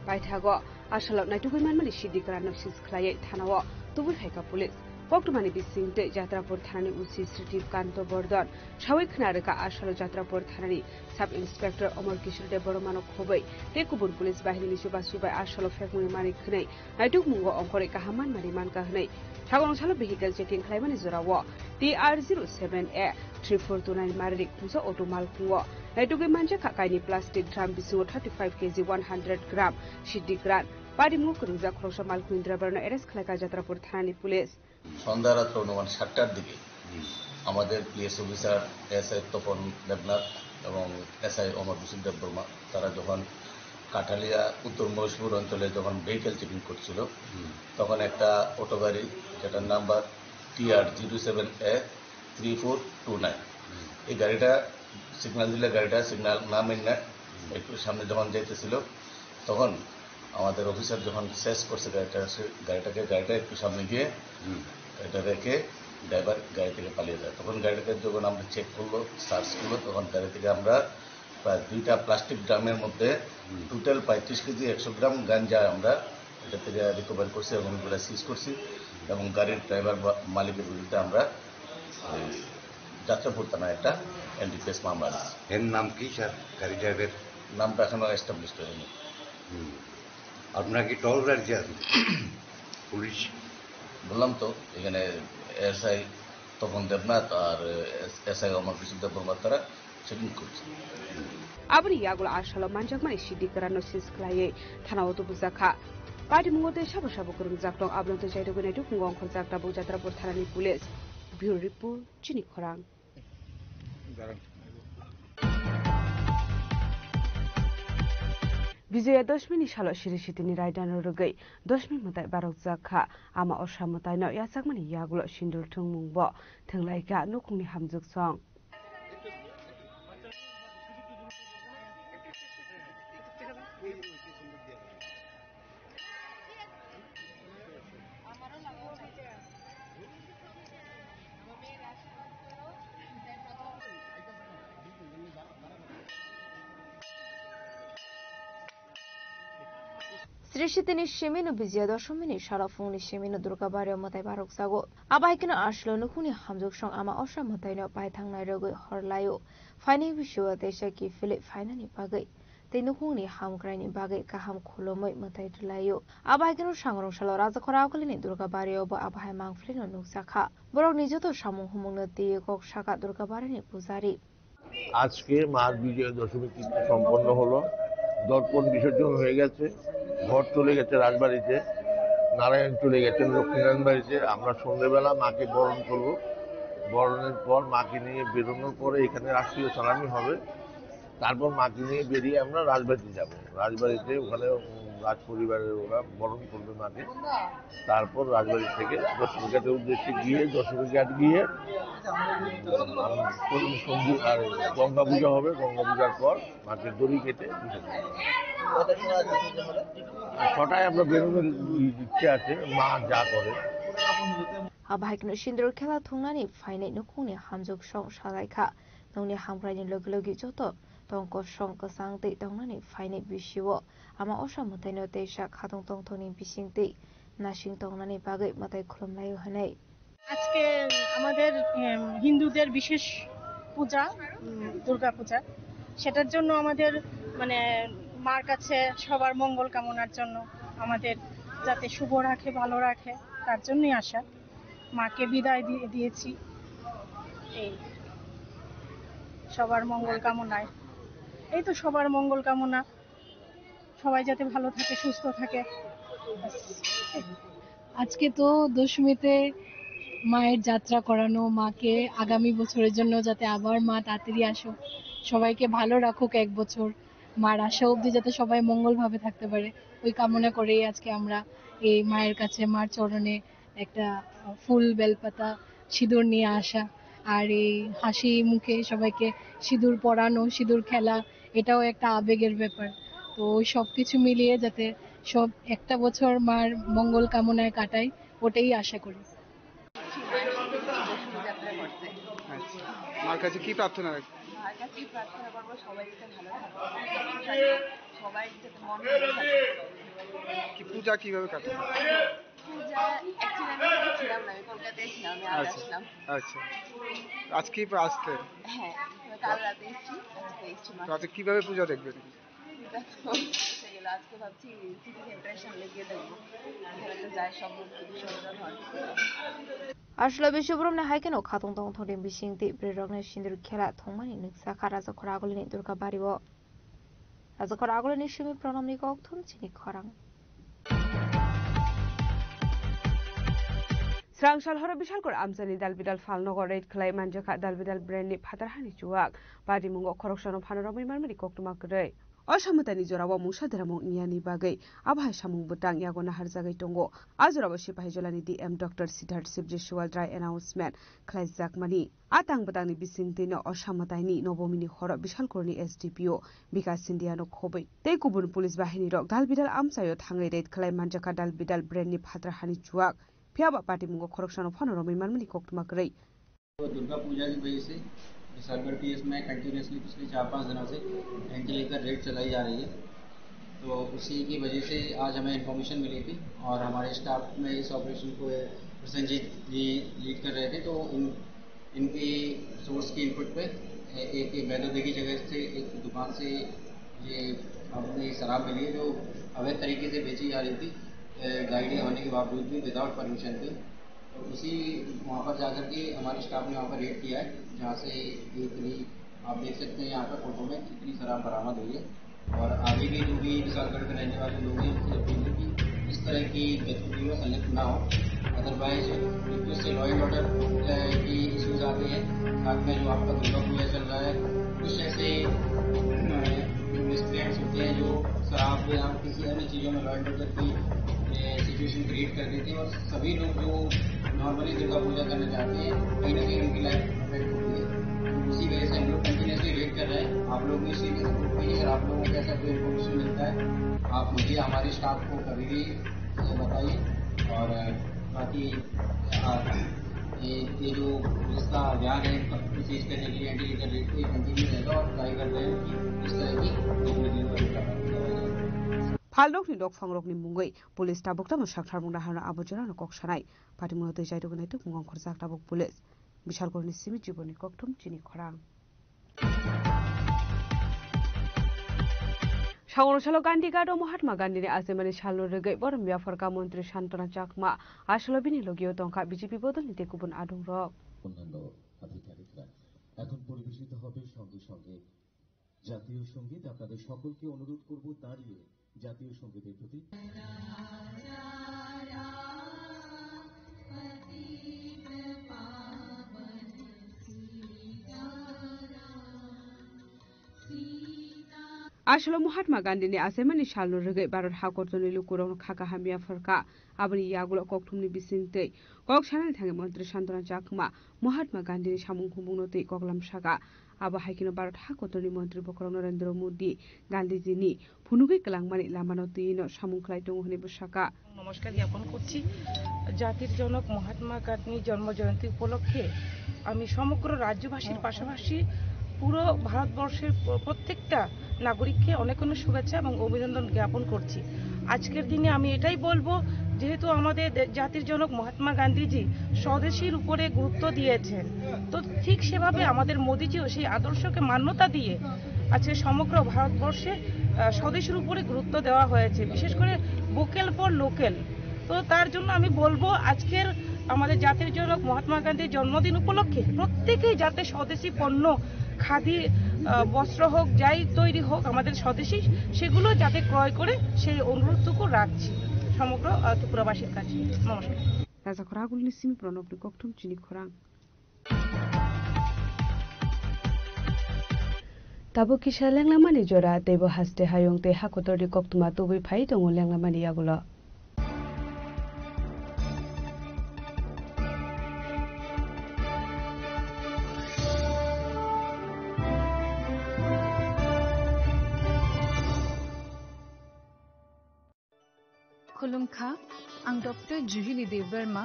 बायथागो आसलाव नायथुगै मानमानि सिद्धि ग्रान नोसिस खलायै थानाव तुबुल फायका पुलिस पक्टमानि बिसिंते जात्रापुर थानानि उसी श्रीदीप कान्त बर्धन सावै खनारका आसलाव जात्रापुर थानानि सब इंस्पेक्टर अमर किशोर देव बर्मानो खोबै ते गुबुन पुलिस बाहिनीनि सुबा सुबाय आसलाव फेकमुनि मानि खनै नायथुग मुङाव अंकरै काहामान मानि मानका हनै थागनसालो vehicle checking खालायमानि जराव TR07A3429 मारनि खुंसा अटो मालखुङाव नायथुगै मानजाखा काइनि प्लास्टिक ड्राम बिसिङाव 35 kg 100 ग्राम सिद्धि ग्रान पार्टी मुङाव करंजा खरसा मालखुंनि ड्राइभारनो एरेस्ट खालायका जात्रापुर थानानि पुलिस সন্ধ্যা রাত্র অনুমান 7টার দিকে আমাদের PS officer SI Tapan Debnath এবং SI অমর হোসেন দেব বর্মা তারা যখন কাঠালিয়া উত্তর মহেশপুর অঞ্চলে যখন ভেহিকেল চেকিং করছিল তখন একটা অটো গাড়ি যেটার নাম্বার TR07A3429 এই গাড়িটা সিগন্যাল দিলে গাড়িটা সিগন্যাল না মেনে একটু সামনে যখন যাইতেছিল তখন আমাদের অফিসার যখন শেষ করছে গাড়িটা একটু সামনে গিয়ে এটা রেখে ড্রাইভার গাড়ি থেকে পালিয়ে যায় তখন গাড়িটাকে যখন আমরা চেক করলো সার্চ করলো তখন গাড়ি থেকে আমরা প্রায় 2টা প্লাস্টিক ড্রামের মধ্যে টোটাল 35 কেজি 100 গ্রাম গাঞ্জা আমরা এটা থেকে রিকভার করছি এবং এগুলো সিজ করছি এবং গাড়ির ড্রাইভার মালিকের বিরুদ্ধে আমরা যাত্রাপুর থানায় একটা NDPS মামলা দিয়েছি এর নাম কি স্যার গাড়ি ড্রাইভারের নামটা এখনো এস্টাবলিশ হয়নি আপনারা কি টোল গাড়ি আছে পুলিশ বললাম তো এখানে SI তপন দেবনাথ আর SI অমর হোসেন দেব বর্মা তারা চেকিং করছে आबनि यागुला आसला मानजाकमानि सिद्धि ग्रान नोसिस खलायै थानाव तुबुजाखा पार्टी मुङाव साबो साबो करं जाकटं आब्लंते जायदुगु नायथु मुंगं खर जाकताबो जात्रापुर थानानि पुलिस ब्युरो रिपोर्ट चिनि खरां विजया दशमीनि सालो सिरिसितिनि रायदान रुगै दशमी मुताय बारक जाखा आमा असा मुतायनो यासाकमानि यागुलो सिन्दुर थुं मुंबो थंलायगा नुखुंनि हामजुक सं श्रीशितिनि शिमिनु विजया दशमीनि सारा फुंनि शिमिनु दुर्गा बारियाव मताय बारक जागो आबायकिनो आसलो नुखुनि हामजुक सं आमा असा मुतायनो पायथांनाय रगै हरलायो फाइनि बिशुआ तेसाकि फिलिप फाइनानि बागै ते नुखुंनि हामग्रायनि बागै गाहाम खुलुमै मुताय दुलायो आबायकिनो सांग्रंसालो राजाखरावकलिनि दुर्गा बारियावबो आबाहाय मांफ्लिनो नुकसाखा बरक निजतो सामुं हुमुंनो दियेকক साका दुर्गा बारिनि पुजारी আজকে মার বিজয়া দশমী তিথি সম্পন্ন হলো দর্পণ বিসর্জন হয়ে গেছে ঘর চলে গেছে রাজবাড়িতে নারায়ণ চলে গেছেন লক্ষ্মীনারায়ণ বাড়িতে আমরা সন্ধ্যেবেলা মাকে বরণ করব বরণের পর মাকে নিয়ে বেরোনোর পরে এখানে রাষ্ট্রীয় সালামি হবে তারপর মাকে নিয়ে বেরিয়ে আমরা রাজবাড়িতে যাব রাজবাড়িতে ওখানে রাজ পরিবারের ওরা বরণ করবে মাকে। তারপর রাজবাড়ি থেকে দশমী ঘাটের উদ্দেশ্যে গিয়ে দশমী ঘাট গিয়ে সঙ্গীত আর গঙ্গা পূজা হবে। গঙ্গা পূজার পর মাকে দড়ি কেটে ছটায় আমরা বেরোনোর ইচ্ছে আছে, মা যা করে। Abahikno Shindor Kela Tungani, Fine Nukuni, Hamjuk Shong Shalaika, Noni Hambrani Logi Joto, Tonko Shong Kasang de Donani, Fine Bishiwo, Ama Osha Moteno de Shak Hatong Tongtoni Bishing de, Nashing Tonani Bagay Mate Kulum Layo Hane. আজকে আমাদের হিন্দুদের বিশেষ পূজা দুর্গা পূজা, সেটার জন্য আমাদের মানে মার কাছে সবার মঙ্গল কামনার জন্য, আমাদের যাতে শুভ রাখে ভালো রাখে তার জন্যই আসা। মাকে বিদায় দিয়েছি এই সবার মঙ্গল কামনায়। এই তো সবার মঙ্গল কামনা, সবাই যাতে ভালো থাকে সুস্থ থাকে। আজকে তো দশমীতে মায়ের যাত্রা করানো, মাকে আগামী বছরের জন্য যাতে আবার মা তাড়াতাড়ি আসুক, সবাইকে ভালো রাখুক এক বছর, মার আশা অবধি যাতে সবাই মঙ্গলভাবে থাকতে পারে, ওই কামনা করেই আজকে আমরা এই মায়ের কাছে মার চরণে একটা ফুল বেলপাতা সিঁদুর নিয়ে আসা, আর এই হাসি মুখে সবাইকে সিঁদুর পরানো, সিঁদুর খেলা, এটাও একটা আবেগের ব্যাপার। তো ওই সব কিছু মিলিয়ে যাতে সব একটা বছর মার মঙ্গল কামনায় কাটাই, ওটাই আশা করি। মার কাছে কি প্রার্থনা রাখবে? মার কাছে প্রার্থনা করবো সবাই যাতে ভালো থাকে, সবাই যাতে মন ভালো থাকে। কি পূজা কিভাবে কাটে? পূজা অ্যাকচুয়ালি আমি ছিলাম না, আমি কলকাতায় ছিলাম, আমি আজ আসলাম। আচ্ছা, আজকে আসতে? হ্যাঁ, কাল রাতে এসেছি, আজকে এসেছি। আজকে কিভাবে পূজা দেখবেন? আজকে ভাবছি সিটি সেন্টারের সামনে গিয়ে দেখবো, এখানে তো যায় সব বিসর্জন হয়। Ashla Bishoprum Haikano Katong Tong Todim Bishing Deep Brirogna Shindur Kela Tongmani Nixaka as a Koragolin Durga Bariwo. As a Koragolin Shimi Pronomnik Octum Chini Korang. Srangsal Hora Bishalkor Amzani Dalbidal Falnogor Red Clay Manjaka Dalbidal Brandy Patarhani Chuak, Badi Mungo Corruption of Panorami Marmari Koktumakre. অসামতানি জোরাওয়া মুসাদেরামং নিয়ানি বাগৈ আবহাই সামুং বুটাং ইয়াগনা হারজাগৈ টঙ্গো আজরাবো সিপাহি জলানি DM doctor Siddharth Shivjeswal dry announcement খাইজাকমানি আতাং বুটাংনি বিসিং দিনো অসামতাইনি নবমিনি হর বিশালকরনি এসডিপিও বিকাশ সিন্ডিয়ানো খबै তেই গুবুন পুলিশ বাহিনী রক দালবিদাল আমসাयो থাङै রেড খালাই মানজাকা দালবিদাল ব্রেননি ফাদ্রা হানি চুয়াক फियाबा पार्टी मुंगो खरकसानो फनरमै मानमनि कोक्तमाकरै दुर्गा पूजा की वजह से साइबर पीएस में कंटिन्यूसली पिछले 4-5 दिनों से वेंटिलेटर रेड चलाई जा रही है। तो उसी की वजह से आज हमें इन्फॉर्मेशन मिली थी और हमारे स्टाफ में इस ऑपरेशन को संजीत जी लीड कर रहे थे। तो इनकी सोर्स की इनपुट पे एक बैदोदेगी जगह से एक दुकान से ये अपनी शराब मिली है जो अवैध तरीके से बेची जा रही थी, गाइड होने के बावजूद भी विदाउट परमिशन थे। तो उसी वहाँ पर जाकर के हमारे स्टाफ ने वहाँ पर रेड किया है, जहाँ से इतनी आप देख सकते हैं यहाँ पर फोटो में कितनी शराब बरामद हुई है। और आगे भी जो भी विशालगढ़ में रहने वाले लोग हैं उनसे अपील है कि इस तरह की गतिविधियों में संलिप्त ना हो, अदरवाइज इससे लॉ एंड ऑर्डर की इश्यूज आते हैं। साथ में जो आपका दुर्गा पूजा चल रहा है कुछ ऐसे मिसक्रिएंट्स होते हैं जो शराब या किसी अन्य चीज़ों में लॉ एंड ऑर्डर की सिचुएशन क्रिएट कर देते हैं और सभी लोग जो नॉर्मली दुर्गा पूजा करना चाहते हैं कहीं ना कहीं उनकी लाइफ अफेक्ट होती है। तो उसी वजह से हम लोग कंटिन्यूसली वेट कर रहे हैं। आप लोग भी इसी अगर आप लोगों को ऐसा कोई इन्फॉर्मेशन मिलता है आप मुझे हमारे स्टाफ को कभी भी बताइए। और बाकी ये जो जिसका अभियान है सीज करने के लिए वेंटिलेटर रेट को कंटिन्यू रहेगा और ट्राई कर रहे हैं कि इस तरह की गतिविधियों को फालरकनि दकफांरकनि मुङै पुलिस ताबुकतामो साक्थारमुंना हाना आबोजरानो ककसानाय पाटिमुनो दैजायदुगनै तुमुंगं खरजाक ताबुक पुलिस बिशालगढ़नि सिमि जीवनि ककथुम चिनि खरां সাংরসালো গান্ধী গার্ড ও মহাত্মা গান্ধীনি আজেমানি সালো রেগৈ বরম ব্যাপারকা মন্ত্রী শান্তনা চাকমা আসলে বিনি লগিও টঙ্কা বিজেপি বদল নিতে গুবুন আদং রক এখন পরিবেশিত হবে সঙ্গে সঙ্গে জাতীয় সঙ্গীত। আপনাদের সকলকে অনুরোধ করব দাঁড়িয়ে জাতীয় সঙ্গীতের প্রতি। আসলে মহাত্মা গান্ধীনি আসামানি সালনো রগে ভারত হাকরতনি লুকুরং খাকা হামিয়া ফরকা আবনি ইয়াগুলো ককথুমনি বিসিংতে কক সানানি থাঙ্গে মন্ত্রী শান্তনা চাকমা মহাত্মা গান্ধীনি সামুং হুমুংনতে ককলাম সাকা আবা হাইকিনো ভারত হাকরতনি মন্ত্রী বকরং নরেন্দ্র মোদী গান্ধীজিনি ফুনুগৈ কলাংমানি লামানো তিনো সামুং খাইটং হনি বসাকা নমস্কার জ্ঞাপন করছি জাতির জনক মহাত্মা গান্ধীর জন্মজয়ন্তী উপলক্ষে আমি সমগ্র রাজ্যবাসীর পাশাপাশি পুরো ভারতবর্ষের প্রত্যেকটা নাগরিককে অনেক অনেক শুভেচ্ছা এবং অভিনন্দন জ্ঞাপন করছি আজকের দিনে আমি এটাই বলবো যেহেতু আমাদের জাতির জনক মহাত্মা গান্ধীজি স্বদেশীর উপরে গুরুত্ব দিয়েছেন তো ঠিক সেভাবে আমাদের মোদিজিও সেই আদর্শকে মান্যতা দিয়ে আজকে সমগ্র ভারতবর্ষে স্বদেশের উপরে গুরুত্ব দেওয়া হয়েছে বিশেষ করে ভোকাল ফর লোকাল তো তার জন্য আমি বলবো আজকের আমাদের জাতির জনক মহাত্মা গান্ধীর জন্মদিন উপলক্ষে প্রত্যেকেই যাতে স্বদেশী পণ্য খাদি বস্ত্র হোক যাই তৈরি হোক আমাদের স্বদেশী সেগুলো যাতে ক্রয় করে সেই অনুরোধটুকু রাখছি সমগ্র ত্রিপুরাবাসীর কাছে নমস্কার রাজা খরাগুলনি সিমি প্রণবনি ককথুম চিনি খরাং তাবো কিসা লেংলামানি জরা দেব হাসতে হায়ং তে হাকতরি ককতুমা তুবি ফাই দङ লেংলামানি ইয়াগুলো खुलुमखा आं डॉक्टर जुहिली देवबर्मा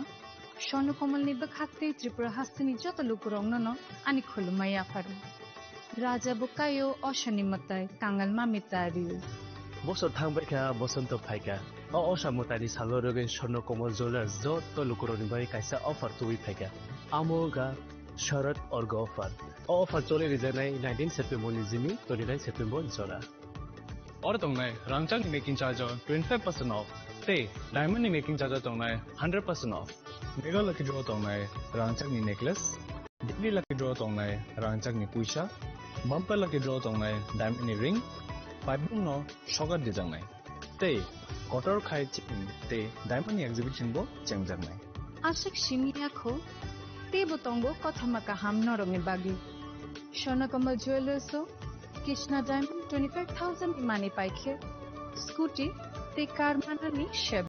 स्वर्णकमलनि बखाते त्रिपुरा हास्तिनि जत लुकुरंगनो आनि खुलुमाया फारु राजा बुकायो अशनिमताय कांगलमा मितारियो বছর থাংবাইকা বসন্ত ফাইকা অসামতানি সালরগে স্বর্ণকমল জুয়েলার্স যত লুকুরনি বাই কাইসা অফার তুই ফাইকা আমোগা শরৎ অর্গ অফার চলে রিজানাই 19 সেপ্টেম্বর নিজিমি 29 সেপ্টেম্বর জরা और तंगनाय रांगचाक मेकिंग चार्ज 25% ऑफ ते डायमंड मेकिंग चार्ज तंगनाय 100% ऑफ मेगा लकी ड्रॉ तंगनाय रांगचाक नि नेकलेस डिग्री लकी ड्रॉ तंगनाय रांगचाक नि पुइसा बम्पर लकी ड्रॉ तंगनाय डायमंड नि रिंग पाइबुं नो शगर दिजांनाय ते कटर खाय चिन ते डायमंड नि एग्जिबिशन बो चेंगजांनाय आशिक शिमियाखो ते बतंगो कथामाका हाम नरंगे बागी स्वर्णकमल ज्वेलर्सो Krishna Diamond 25,000 money paikhe scooty te car manani sheb